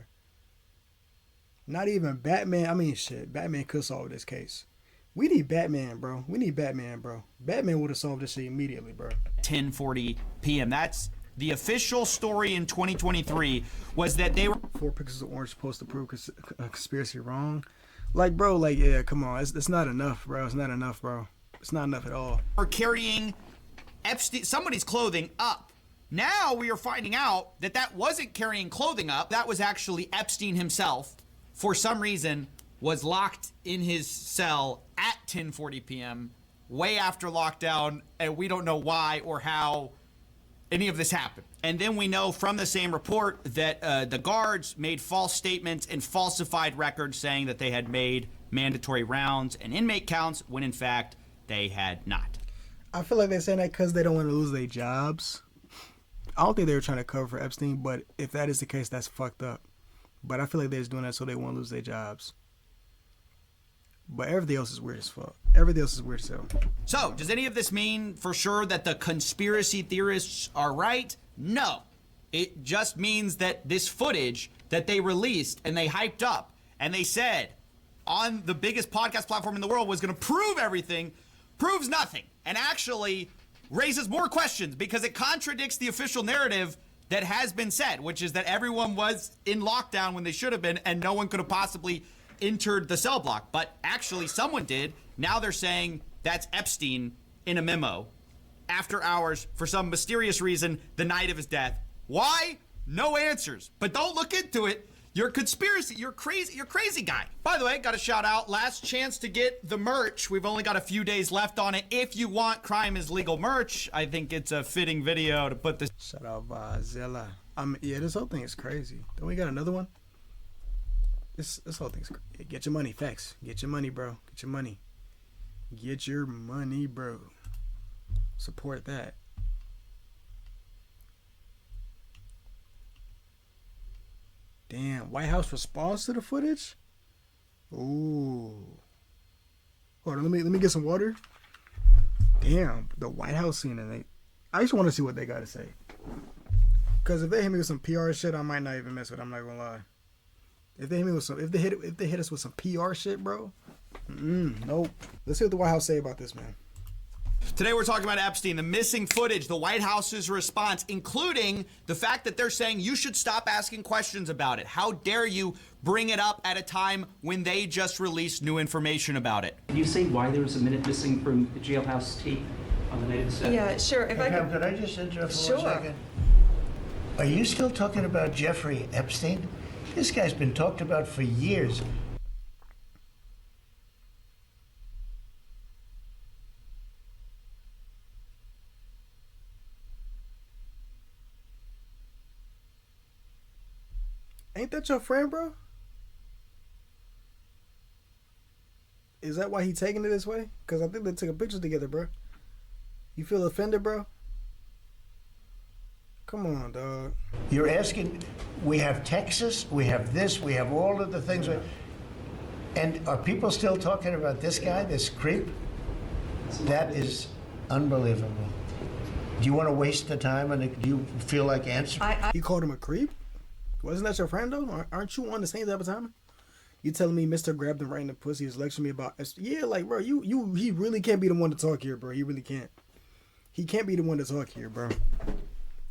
Not even Batman. I mean, shit. Batman could solve this case. We need Batman, bro. We need Batman, bro. Batman would have solved this shit immediately, bro. 10:40 p.m. That's the official story in 2023 was that they were 4 pictures of orange supposed to prove a conspiracy wrong. Like, bro, like, yeah, come on. It's not enough, bro. It's not enough, bro. It's not enough at all. carrying Epstein, somebody's clothing up. Now we are finding out that that wasn't carrying clothing up. That was actually Epstein himself. For some reason, was locked in his cell at 10:40 p.m. way after lockdown, and we don't know why or how any of this happened. And then we know from the same report that the guards made false statements and falsified records saying that they had made mandatory rounds and inmate counts when in fact they had not. I feel like they're saying that because they don't want to lose their jobs. I don't think they were trying to cover for Epstein, but if that is the case, that's fucked up. But I feel like they're just doing that so they won't lose their jobs. But everything else is weird as fuck. Everything else is weird as hell. So, does any of this mean for sure that the conspiracy theorists are right? No. It just means that this footage that they released and they hyped up and they said on the biggest podcast platform in the world was going to prove everything, proves nothing, and actually raises more questions because it contradicts the official narrative that has been said, which is that everyone was in lockdown when they should have been and no one could have possibly entered the cell block. But actually someone did. Now they're saying that's Epstein in a memo after hours for some mysterious reason the night of his death. Why? No answers. But don't look into it. You're conspiracy. You're crazy guy. By the way, got a shout out. Last chance to get the merch. We've only got a few days left on it. If you want Crime is Legal merch, I think it's a fitting video to put this. Shout out Zilla. Yeah, this whole thing is crazy. Don't we got another one? This whole thing's crazy. Get your money, facts. Get your money, bro. Get your money. Get your money, bro. Support that. Damn, White House responds to the footage? Ooh. Hold on, let me get some water. Damn, the White House scene, and I just want to see what they got to say. Because if they hit me with some PR shit, I might not even mess with it. I'm not gonna lie. If they hit me with some, if they hit us with some PR shit, bro. Nope. Let's see what the White House say about this, man. Today we're talking about Epstein, the missing footage, the White House's response, including the fact that they're saying you should stop asking questions about it. How dare you bring it up at a time when they just released new information about it? Can you say why there was a minute missing from the jailhouse tape on the night of the set? Yeah, sure. If I Could I just interrupt for Sure. 1 second? Are you still talking about Jeffrey Epstein? This guy's been talked about for years. Ain't that your friend, bro? Is that why he taking it this way? Because I think they took a picture together, bro. You feel offended, bro? Come on, dog. You're asking, we have Texas, we have this, we have all of the things. And are people still talking about this guy, this creep? That is unbelievable. Do you want to waste the time and do you feel like answering? He called him a creep? Wasn't that your friend, though? Aren't you on the same type of time? You telling me Mr. grabbed him right in the pussy is lecturing me about... Yeah, like, bro, he really can't be the one to talk here, bro. He really can't. He can't be the one to talk here, bro.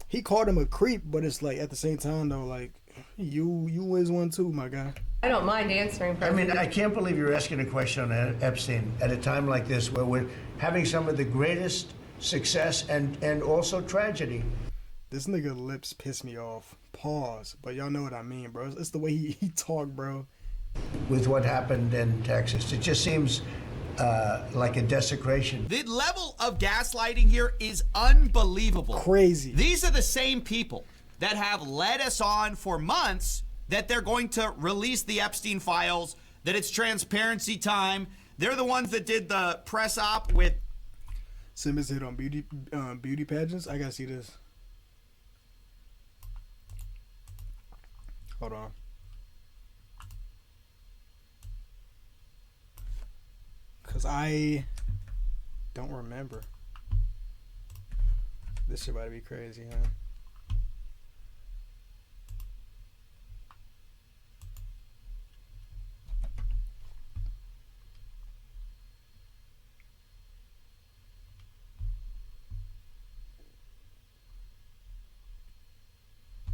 he called him a creep, but it's like at the same time though, like you is one too, my guy. I don't mind answering. I mean, I can't believe you're asking a question on Epstein at a time like this where we're having some of the greatest success and also tragedy. This nigga lips piss me off. Pause. But y'all know what I mean, bro. It's the way he talk, bro. With what happened in Texas, it just seems like a desecration. The level of gaslighting here is unbelievable. Crazy. These are the same people that have led us on for months that they're going to release the Epstein files, that it's transparency time. They're the ones that did the press op with Simmons hit on beauty pageants. I gotta see this. Hold on. Cause I don't remember. This shit about to be crazy, huh?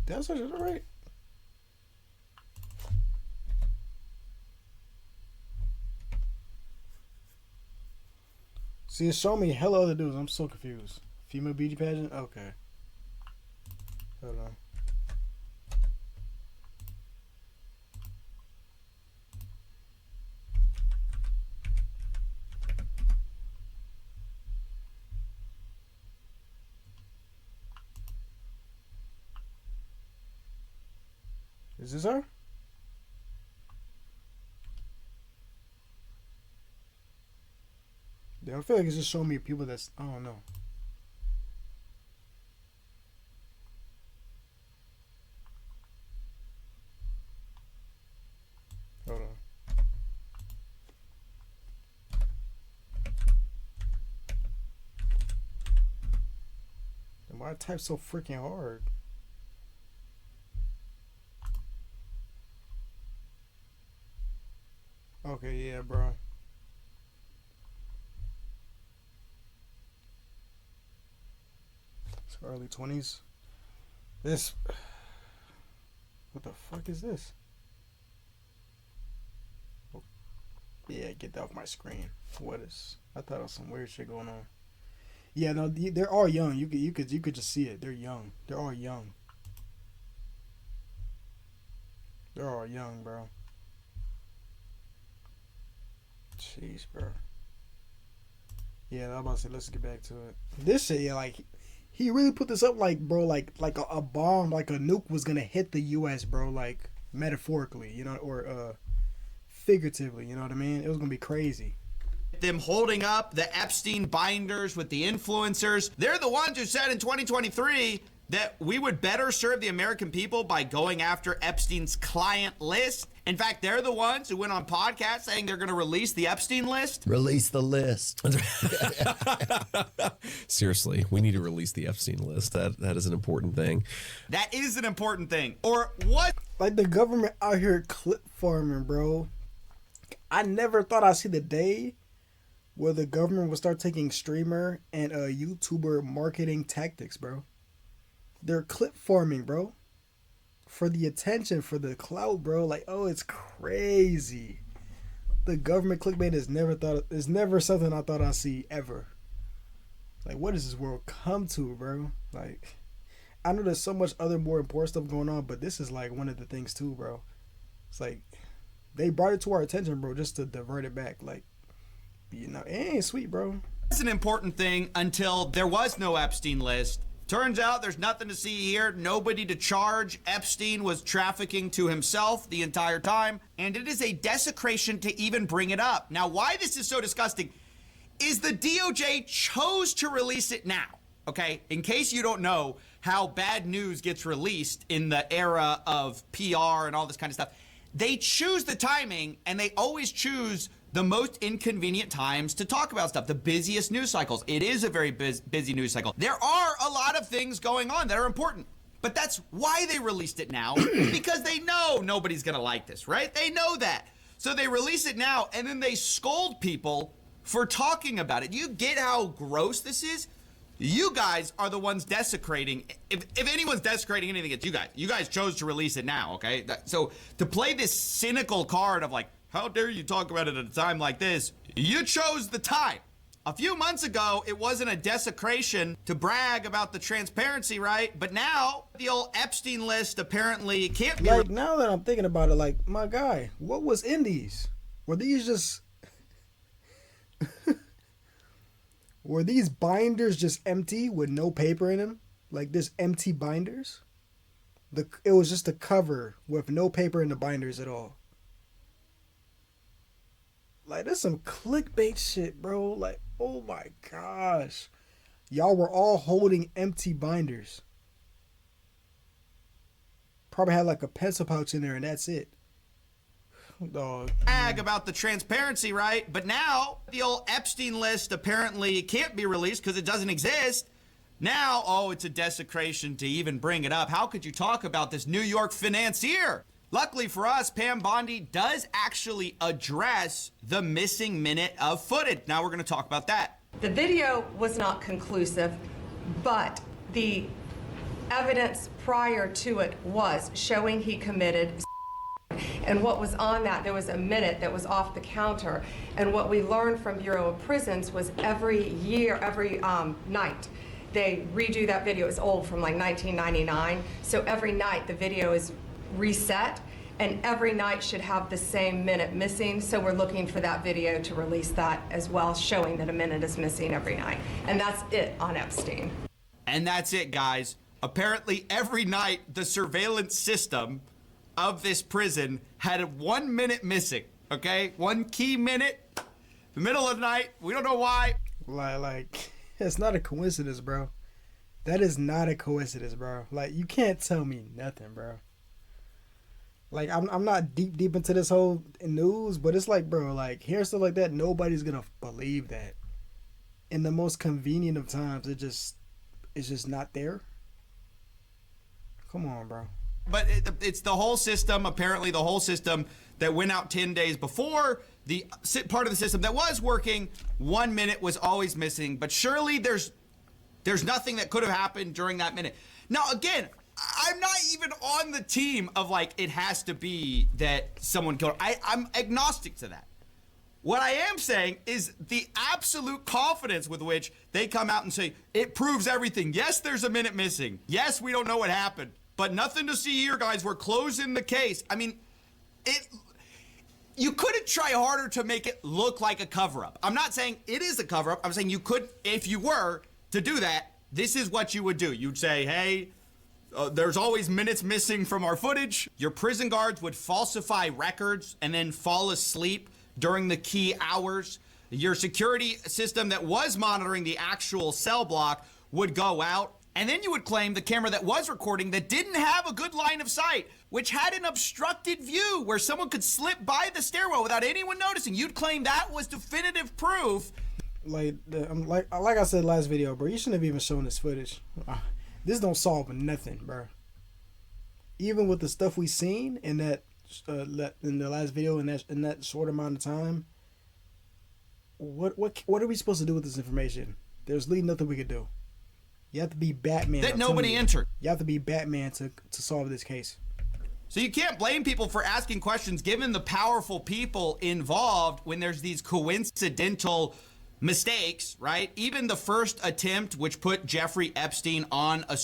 That's all right. See, it's showing me hella other dudes. I'm so confused. Female beauty pageant? Okay. Hold on. Is this her? Yeah, I feel like it's just showing me people that's, I don't know. Hold on. And why I type so freaking hard? Okay, yeah, bro. It's early 20s. This. What the fuck is this? Oh, yeah, get that off my screen. What is? I thought it was some weird shit going on. Yeah, no, they're all young. You could just see it. They're young. They're all young. They're all young, bro. Jeez, bro. Yeah, I'm about to say, let's get back to it. This shit, yeah, like, he really put this up like, bro, like a bomb, like a nuke was gonna hit the U.S., bro, like, metaphorically, you know, or figuratively, you know what I mean? It was gonna be crazy. Them holding up the Epstein binders with the influencers. They're the ones who said in 2023 that we would better serve the American people by going after Epstein's client list. In fact, they're the ones who went on podcasts saying they're going to release the Epstein list. Release the list. Seriously, we need to release the Epstein list. That is an important thing. That is an important thing. Or what? Like the government out here clip farming, bro. I never thought I'd see the day where the government would start taking streamer and YouTuber marketing tactics, bro. They're clip farming, bro. For the attention, for the clout, bro. Like, oh, it's crazy. The government clickbait is never something I thought I'd see ever. Like, what does this world come to, bro? Like, I know there's so much other more important stuff going on, but this is like one of the things too, bro. It's like they brought it to our attention, bro, just to divert it back. Like, you know, it ain't sweet, bro. It's an important thing until there was no Epstein list. Turns out there's nothing to see here, nobody to charge. Epstein was trafficking to himself the entire time, and it is a desecration to even bring it up. Now, why this is so disgusting is the DOJ chose to release it now, okay? In case you don't know how bad news gets released in the era of PR and all this kind of stuff, they choose the timing, and they always choose the most inconvenient times to talk about stuff, the busiest news cycles. It is a very busy news cycle. There are a lot of things going on that are important, but that's why they released it now, because they know nobody's gonna like this, right? They know that. So they release it now, and then they scold people for talking about it. You get how gross this is? You guys are the ones desecrating. If anyone's desecrating anything, it's you guys. You guys chose to release it now, okay? So to play this cynical card of like, how dare you talk about it at a time like this? You chose the time. A few months ago, it wasn't a desecration to brag about the transparency, right? But now, the old Epstein list apparently can't be... Like, now that I'm thinking about it, like, my guy, what was in these? Were these just... Were these binders just empty with no paper in them? Like, this empty binders? It was just a cover with no paper in the binders at all. Like, that's some clickbait shit, bro. Like, oh my gosh. Y'all were all holding empty binders. Probably had like a pencil pouch in there and that's it. Dog. Brag about the transparency, right? But now, the old Epstein list apparently can't be released because it doesn't exist. Now, oh, it's a desecration to even bring it up. How could you talk about this New York financier? Luckily for us, Pam Bondi does actually address the missing minute of footage. Now we're going to talk about that. The video was not conclusive, but the evidence prior to it was showing he committed. And what was on that, there was a minute that was off the counter. And what we learned from Bureau of Prisons was every night, they redo that video. It's old, from like 1999. So every night the video is reset, and every night should have the same minute missing. So we're looking for that video to release that as well, showing that a minute is missing every night. And that's it on Epstein. And that's it, guys. Apparently every night the surveillance system of this prison had 1 minute missing, okay? One key minute, the middle of the night. We don't know why. Like, it's not a coincidence, bro. That is not a coincidence, bro. Like, you can't tell me nothing, bro. Like, I'm not deep into this whole news, but it's like, bro, like, hearing stuff like that, nobody's gonna believe that. In the most convenient of times, it's just not there. Come on, bro. But it's the whole system, apparently the whole system that went out 10 days before. The part of the system that was working, 1 minute was always missing. But surely there's nothing that could have happened during that minute. Now, again, I'm not even on the team of like, it has to be that someone killed. I'm agnostic to that. What I am saying is the absolute confidence with which they come out and say, it proves everything. Yes, there's a minute missing. Yes, we don't know what happened. But nothing to see here, guys. We're closing the case. I mean, you couldn't try harder to make it look like a cover-up. I'm not saying it is a cover-up. I'm saying you could, if you were to do that, this is what you would do. You'd say, hey, there's always minutes missing from our footage. Your prison guards would falsify records and then fall asleep during the key hours. Your security system that was monitoring the actual cell block would go out. And then you would claim the camera that was recording that didn't have a good line of sight, which had an obstructed view where someone could slip by the stairwell without anyone noticing. You'd claim that was definitive proof. Like I said last video, bro, you shouldn't have even shown this footage. This don't solve nothing, bro. Even with the stuff we seen in that in the last video in that short amount of time, what are we supposed to do with this information? There's literally nothing we could do. You have to be Batman. That nobody entered. You have to be Batman to solve this case. So you can't blame people for asking questions given the powerful people involved when there's these coincidental mistakes, right? Even the first attempt, which put Jeffrey Epstein on a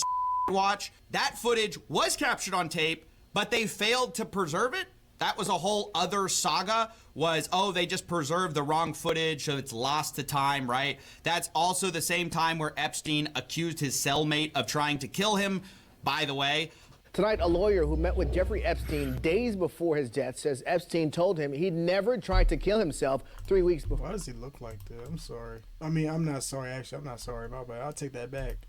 watch, that footage was captured on tape, but they failed to preserve it. That was a whole other saga, was, oh, they just preserved the wrong footage, so it's lost to time, right? That's also the same time where Epstein accused his cellmate of trying to kill him, by the way. Tonight, a lawyer who met with Jeffrey Epstein days before his death says Epstein told him he'd never tried to kill himself 3 weeks before. Why does he look like that? I'm sorry. I mean, I'm not sorry, actually. I'm not sorry about that. I'll take that back.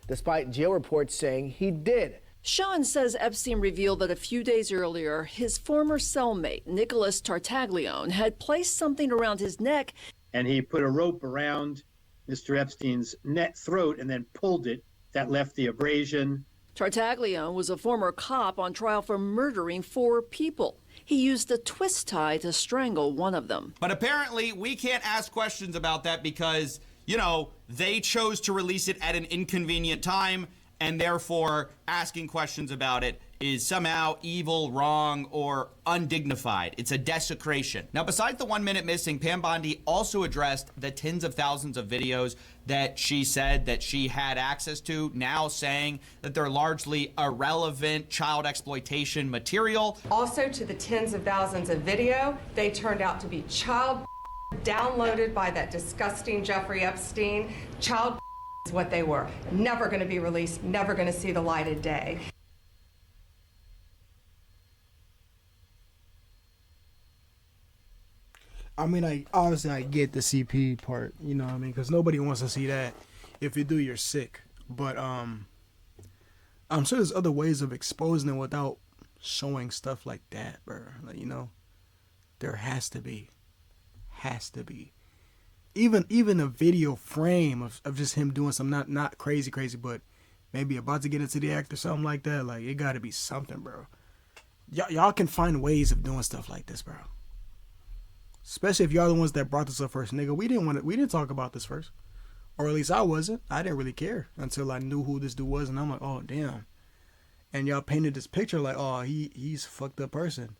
Despite jail reports saying he did. Sean says Epstein revealed that a few days earlier, his former cellmate, Nicholas Tartaglione, had placed something around his neck. And he put a rope around Mr. Epstein's throat and then pulled it. That left the abrasion. Tartaglione was a former cop on trial for murdering 4 people. He used a twist tie to strangle one of them. But apparently we can't ask questions about that because you know, they chose to release it at an inconvenient time, and therefore asking questions about it is somehow evil, wrong, or undignified. It's a desecration. Now, besides the 1 minute missing, Pam Bondi also addressed the tens of thousands of videos that she said that she had access to, now saying that they're largely irrelevant child exploitation material. Also, to the tens of thousands of video, they turned out to be child downloaded by that disgusting Jeffrey Epstein. Child is what they were. Never going to be released, never going to see the light of day. I mean, obviously I get the CP part, you know what I mean? Because nobody wants to see that. If you do, you're sick. But I'm sure there's other ways of exposing it without showing stuff like that, bro. Like, you know, there has to be. Even a video frame of just him doing something not crazy, but maybe about to get into the act or something like that. Like, it got to be something, bro. Y'all can find ways of doing stuff like this, bro. Especially if y'all the ones that brought this up first, nigga. We didn't talk about this first, or at least I wasn't. I didn't really care until I knew who this dude was, and I'm like, oh damn. And y'all painted this picture like, oh, he's a fucked up person,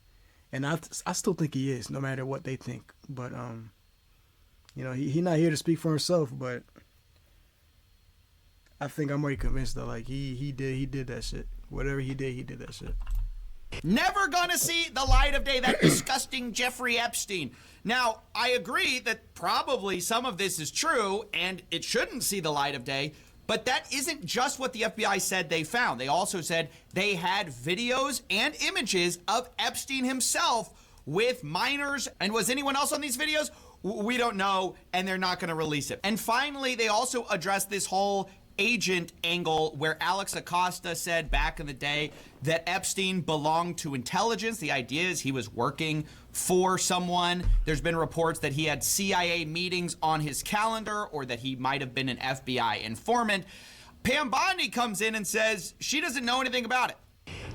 and I still think he is, no matter what they think. But you know, he not here to speak for himself, but I think I'm already convinced that like he did that shit. Whatever he did that shit. Never gonna see the light of day, that disgusting Jeffrey Epstein. Now, I agree that probably some of this is true and it shouldn't see the light of day, but that isn't just what the FBI said they found. They also said they had videos and images of Epstein himself with minors. And was anyone else on these videos? We don't know, and they're not gonna release it. And finally, they also addressed this whole agent angle where Alex Acosta said back in the day that Epstein belonged to intelligence. The idea is he was working for someone. There's been reports that he had CIA meetings on his calendar or that he might have been an FBI informant. Pam Bondi comes in and says she doesn't know anything about it.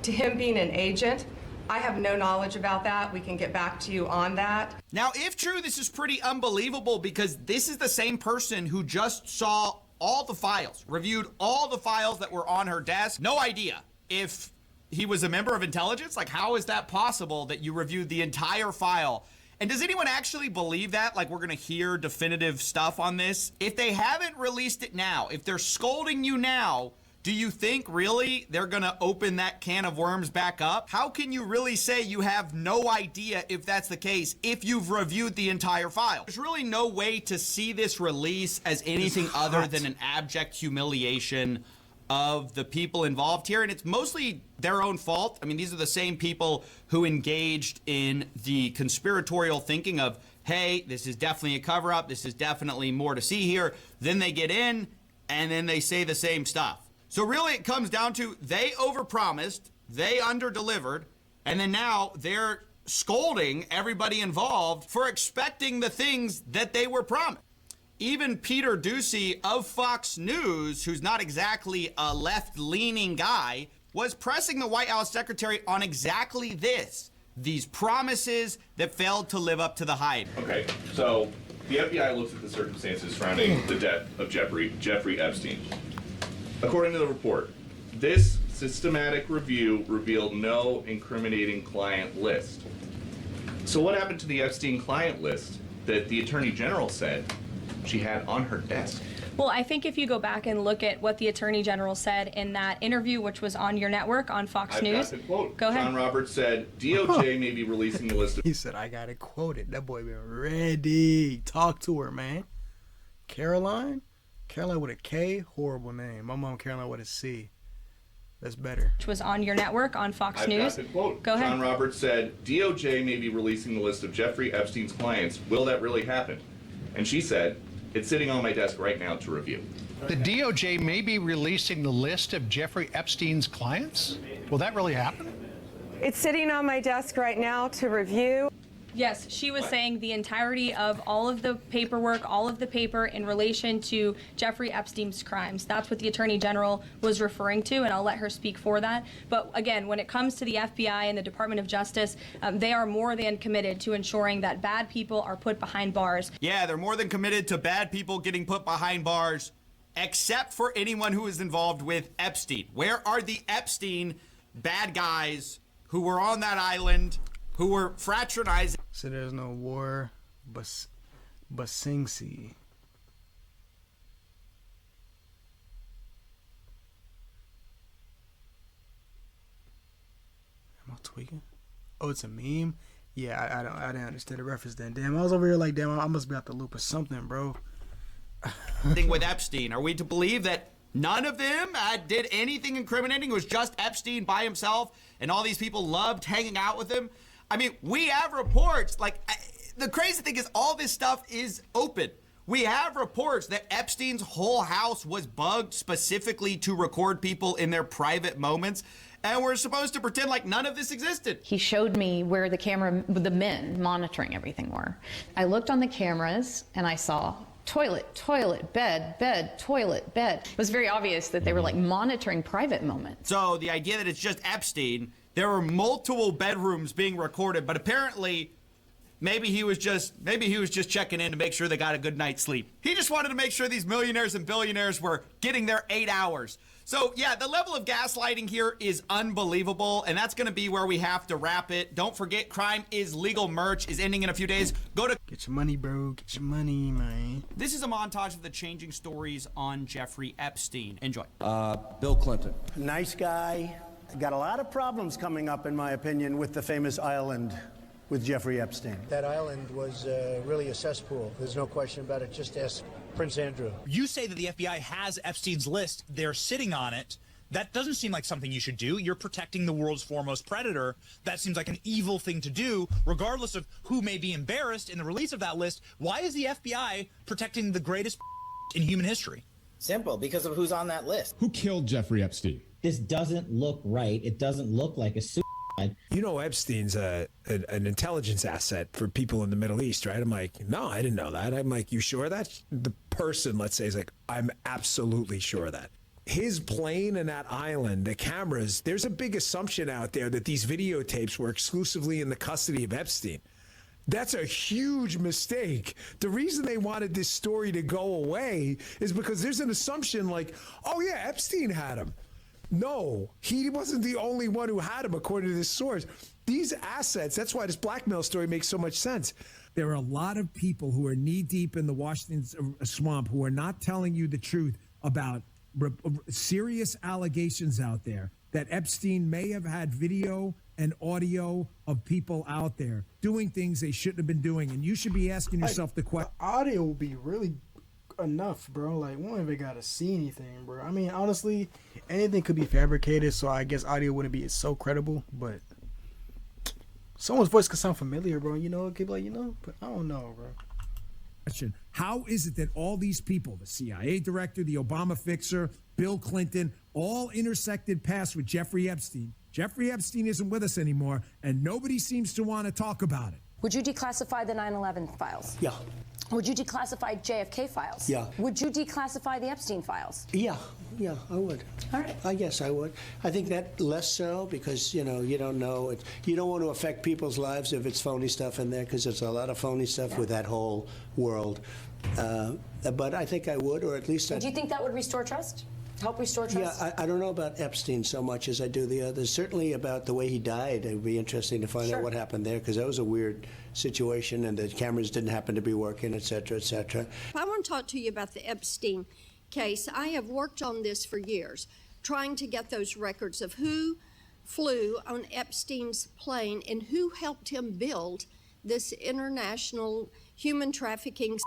To him being an agent, I have no knowledge about that. We can get back to you on that. Now, if true, this is pretty unbelievable because this is the same person who just saw all the files, reviewed all the files that were on her desk. No idea if he was a member of intelligence. Like, how is that possible that you reviewed the entire file? And does anyone actually believe that? Like, we're gonna hear definitive stuff on this? If they haven't released it now, if they're scolding you now, do you think really they're gonna open that can of worms back up? How can you really say you have no idea if that's the case if you've reviewed the entire file? There's really no way to see this release as anything other than an abject humiliation of the people involved here, and it's mostly their own fault. I mean, these are the same people who engaged in the conspiratorial thinking of, hey, this is definitely a cover-up, this is definitely more to see here. Then they get in, and then they say the same stuff. So really it comes down to they overpromised, they underdelivered, and then now they're scolding everybody involved for expecting the things that they were promised. Even Peter Doocy of Fox News, who's not exactly a left-leaning guy, was pressing the White House secretary on exactly this, these promises that failed to live up to the hype. Okay, so the FBI looks at the circumstances surrounding the death of Jeffrey Epstein. According to the report, this systematic review revealed no incriminating client list. So what happened to the Epstein client list that the Attorney General said she had on her desk? Well, I think if you go back and look at what the Attorney General said in that interview, which was on your network on Fox News. Got the quote. Go ahead. John Roberts said, DOJ may be releasing the list of... He said, I got it quoted. That boy been ready. Talk to her, man. Caroline with a K, horrible name. My mom Caroline with a C. That's better. Which was on your network on Fox News. Got the quote. Go ahead. John Roberts said, DOJ may be releasing the list of Jeffrey Epstein's clients. Will that really happen? And she said, it's sitting on my desk right now to review. The DOJ may be releasing the list of Jeffrey Epstein's clients? Will that really happen? It's sitting on my desk right now to review. Yes, she was saying the entirety of all of the paperwork, all of the paper in relation to Jeffrey Epstein's crimes. That's what the Attorney General was referring to, and I'll let her speak for that. But again, when it comes to the FBI and the Department of Justice, they are more than committed to ensuring that bad people are put behind bars. Yeah, they're more than committed to bad people getting put behind bars, except for anyone who is involved with Epstein. Where are the Epstein bad guys who were on that island, who were fraternizing? So there's no war, Basingsi. Am I tweaking? Oh, it's a meme? Yeah, I didn't understand the reference then. Damn, I was over here like, damn, I must be out the loop or something, bro. Thing with Epstein. Are we to believe that none of them did anything incriminating? It was just Epstein by himself, and all these people loved hanging out with him? I mean, we have reports, like, the crazy thing is all this stuff is open. We have reports that Epstein's whole house was bugged specifically to record people in their private moments, and we're supposed to pretend like none of this existed. He showed me where the men monitoring everything were. I looked on the cameras and I saw toilet, bed, toilet, bed. It was very obvious that they were like monitoring private moments. So the idea that it's just Epstein, there were multiple bedrooms being recorded, but apparently maybe he was just checking in to make sure they got a good night's sleep. He just wanted to make sure these millionaires and billionaires were getting their 8 hours. So yeah, the level of gaslighting here is unbelievable, and that's gonna be where we have to wrap it. Don't forget, Crime is Legal merch is ending in a few days. Go to Get your money, bro. Get your money, man. This is a montage of the changing stories on Jeffrey Epstein. Enjoy. Bill Clinton. Nice guy. Got a lot of problems coming up, in my opinion, with the famous island with Jeffrey Epstein. That island was really a cesspool. There's no question about it. Just ask Prince Andrew. You say that the FBI has Epstein's list. They're sitting on it. That doesn't seem like something you should do. You're protecting the world's foremost predator. That seems like an evil thing to do, regardless of who may be embarrassed in the release of that list. Why is the FBI protecting the greatest in human history? Simple, because of who's on that list. Who killed Jeffrey Epstein? This doesn't look right. It doesn't look like a suicide. You know, Epstein's an intelligence asset for people in the Middle East, right? I'm like, no, I didn't know that. I'm like, you sure of that? The person, let's say, is like, I'm absolutely sure of that. His plane and that island, the cameras, there's a big assumption out there that these videotapes were exclusively in the custody of Epstein. That's a huge mistake. The reason they wanted this story to go away is because there's an assumption like, oh yeah, Epstein had him. No, he wasn't the only one who had him, according to this source. These assets, that's why this blackmail story makes so much sense. There are a lot of people who are knee-deep in the Washington swamp who are not telling you the truth about serious allegations out there that Epstein may have had video and audio of people out there doing things they shouldn't have been doing. And you should be asking yourself the question. Audio will be really enough, bro. Like, we don't even gotta see anything, bro. I mean, honestly, anything could be fabricated, so I guess audio wouldn't be so credible, but someone's voice could sound familiar, bro. You know, it could be like, but I don't know, bro. How is it that all these people, the CIA director, the Obama fixer, Bill Clinton, all intersected paths with Jeffrey Epstein? Jeffrey Epstein isn't with us anymore, and nobody seems to want to talk about it. Would you declassify the 9/11 files? Yeah. Would you declassify JFK files? Yeah. Would you declassify the Epstein files? Yeah, I would. All right. I guess I would. I think that less so because, you don't know. You don't want to affect people's lives if it's phony stuff in there because there's a lot of phony stuff with that whole world. But I think I would, or at least Do you think that would restore trust? Help restore trust? Yeah, I don't know about Epstein so much as I do the others. Certainly about the way he died. It would be interesting to find out what happened there because that was a weird situation and the cameras didn't happen to be working, et cetera, et cetera. I want to talk to you about the Epstein case. I have worked on this for years, trying to get those records of who flew on Epstein's plane and who helped him build this international human trafficking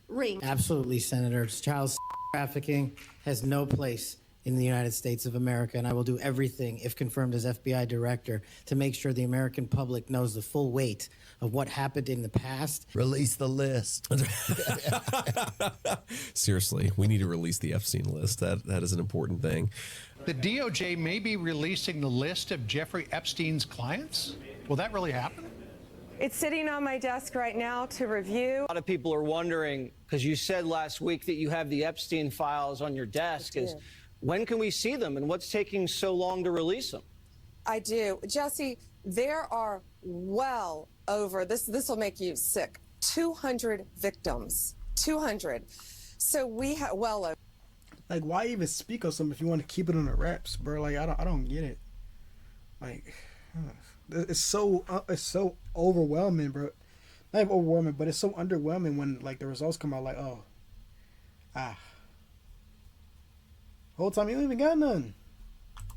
ring. Absolutely, Senator. Child trafficking has no place in the United States of America, and I will do everything, if confirmed as FBI director, to make sure the American public knows the full weight of what happened in the past. Release the list. Seriously, we need to release the Epstein list. That is an important thing. The DOJ may be releasing the list of Jeffrey Epstein's clients. Will that really happen? It's sitting on my desk right now to review. A lot of people are wondering, because you said last week that you have the Epstein files on your desk, is when can we see them and what's taking so long to release them? I do. Jesse, there are well over, this will make you sick, 200 victims. 200. So we have well over. Like, why even speak of something if you want to keep it on the wraps, bro? Like, I don't get it. Like, it's so overwhelming, bro. Not even overwhelming, but it's so underwhelming when like the results come out. Like, whole time you don't even got none.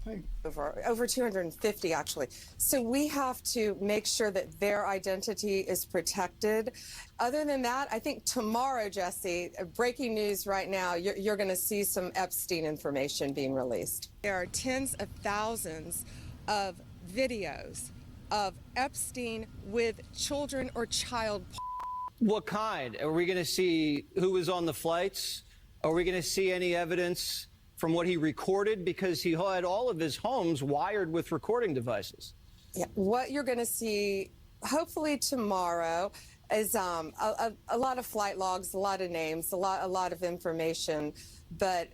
Like, Over 250 actually. So we have to make sure that their identity is protected. Other than that, I think tomorrow, Jesse, breaking news right now, you're going to see some Epstein information being released. There are tens of thousands of videos of Epstein with children or child. What kind? Are we going to see who was on the flights? Are we going to see any evidence from what he recorded? Because he had all of his homes wired with recording devices. Yeah, what you're going to see, hopefully tomorrow, is a lot of flight logs, a lot of names, a lot of information, but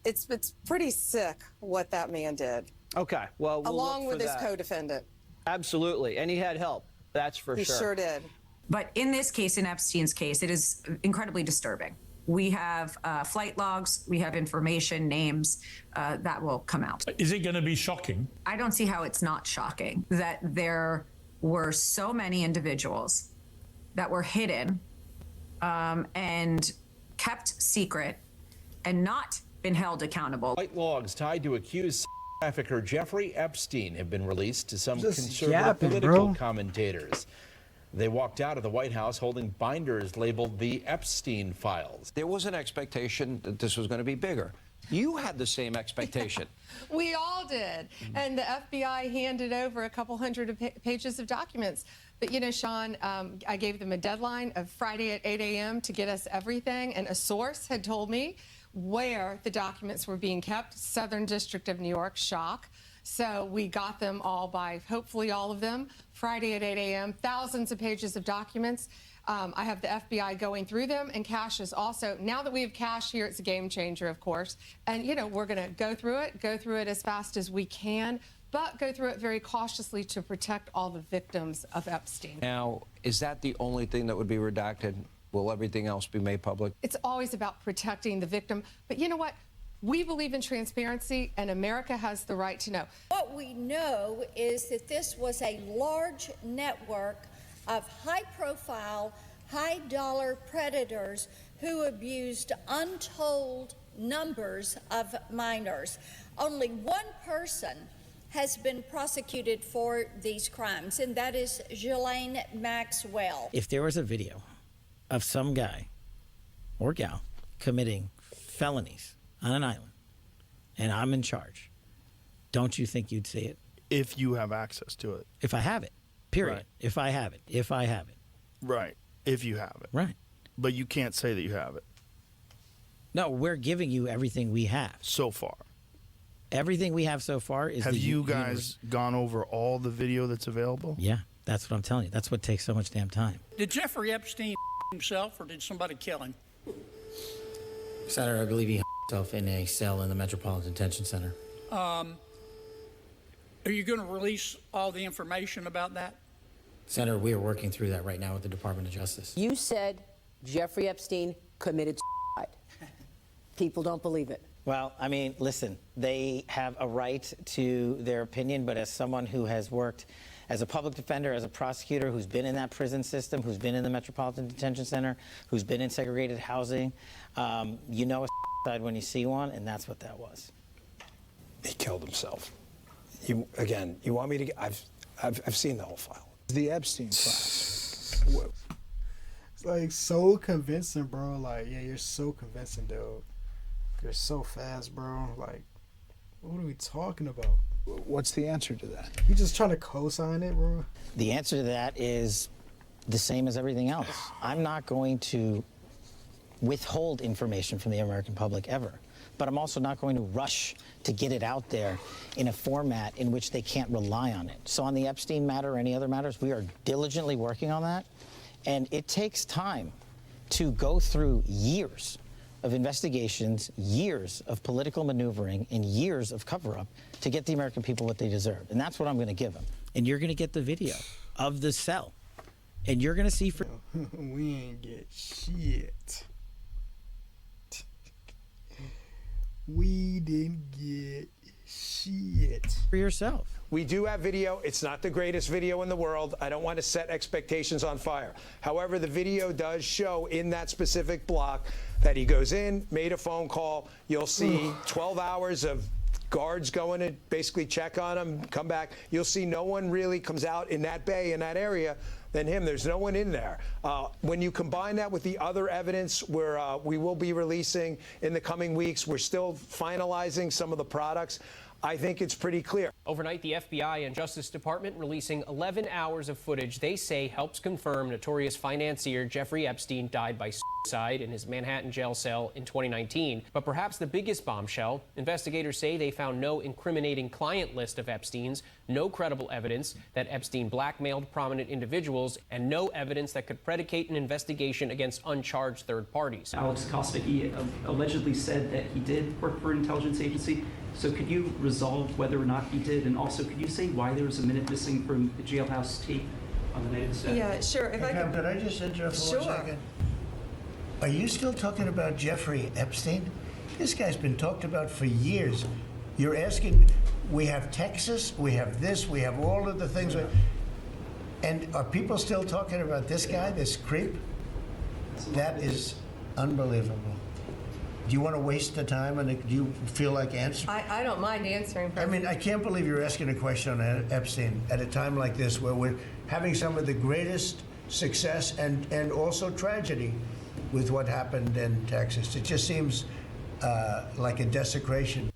it's pretty sick what that man did. Okay, well, we'll along look with for his that. co-defendant. Absolutely, and he had help. That's for He sure. sure did. But in this case, in Epstein's case, it is incredibly disturbing. We have flight logs, we have information, names that will come out. Is it going to be shocking? I don't see how it's not shocking that there were so many individuals that were hidden and kept secret and not been held accountable. Flight logs tied to accused trafficker Jeffrey Epstein have been released to some Just conservative yapping, political bro. commentators. They walked out of the White House holding binders labeled the Epstein files. There was an expectation that this was going to be bigger. You had the same expectation. We all did. And the FBI handed over a couple hundred pages of documents. But, you know, Sean, I gave them a deadline of Friday at 8 a.m. to get us everything. And a source had told me where the documents were being kept. Southern District of New York, shock. So we got them all by, hopefully all of them, Friday at 8 a.m. Thousands of pages of documents. I have the FBI going through them, and Cash is also, now that we have Cash here, it's a game changer, of course. And, you know, we're going to go through it as fast as we can, but go through it very cautiously to protect all the victims of Epstein. Now, is that the only thing that would be redacted? Will everything else be made public? It's always about protecting the victim. But you know what? We believe in transparency, and America has the right to know. What we know is that this was a large network of high-profile, high-dollar predators who abused untold numbers of minors. Only one person has been prosecuted for these crimes, and that is Ghislaine Maxwell. If there was a video of some guy or gal committing felonies on an island and I'm in charge, don't you think you'd see it? If you have access to it. If I have it, period. Right. If I have it. If I have it. Right. If you have it. Right. But you can't say that you have it. No, we're giving you everything we have. So far. Everything we have so far is Have the you guys universe. gone over all the video that's available? Yeah, that's what I'm telling you. That's what takes so much damn time. Did Jeffrey Epstein himself, or did somebody kill him? Senator, I believe he himself in a cell in the Metropolitan Detention Center. Are you going to release all the information about that? Senator, we are working through that right now with the Department of Justice. You said Jeffrey Epstein committed suicide. People don't believe it. Well, I mean, listen, they have a right to their opinion, but as someone who has worked as a public defender, as a prosecutor, who's been in that prison system, who's been in the Metropolitan Detention Center, who's been in segregated housing, you know a suicide when you see one, and that's what that was. He killed himself. You want me to? I've seen the whole file. The Epstein file. It's like so convincing, bro. Like, yeah, you're so convincing, dude. You're so fast, bro. Like, what are we talking about? What's the answer to that? You just trying to co-sign it, bro? The answer to that is the same as everything else. I'm not going to withhold information from the American public ever. but I'm also not going to rush to get it out there in a format in which they can't rely on it. So on the Epstein matter or any other matters, we are diligently working on that. And it takes time to go through years of investigations, years of political maneuvering, and years of cover-up to get the American people what they deserve. And that's what I'm going to give them. And you're going to get the video of the cell. And you're going to see for... We ain't get shit. We didn't get shit. For yourself. We do have video. It's not the greatest video in the world. I don't want to set expectations on fire. However, the video does show in that specific block that he goes in, made a phone call. You'll see 12 hours of guards going to basically check on him, come back. You'll see no one really comes out in that bay, in that area, than him. There's no one in there. When you combine that with the other evidence we will be releasing in the coming weeks, we're still finalizing some of the products. I think it's pretty clear. Overnight, the FBI and Justice Department releasing 11 hours of footage they say helps confirm notorious financier Jeffrey Epstein died by suicide in his Manhattan jail cell in 2019. But perhaps the biggest bombshell, investigators say they found no incriminating client list of Epstein's, no credible evidence that Epstein blackmailed prominent individuals, and no evidence that could predicate an investigation against uncharged third parties. Alex Kosmicki allegedly said that he did work for an intelligence agency. So could you resolve whether or not he did? And also, could you say why there was a minute missing from the jailhouse tape on the night of the stabbing? Yeah, sure. If I Could I just interrupt for 1 second? Are you still talking about Jeffrey Epstein? This guy's been talked about for years. You're asking, we have Texas, we have this, we have all of the things. And are people still talking about this guy, this creep? That is unbelievable. Do you want to waste the time, and do you feel like answering? I don't mind answering. I mean, I can't believe you're asking a question on Epstein at a time like this, where we're having some of the greatest success and also tragedy with what happened in Texas. It just seems like a desecration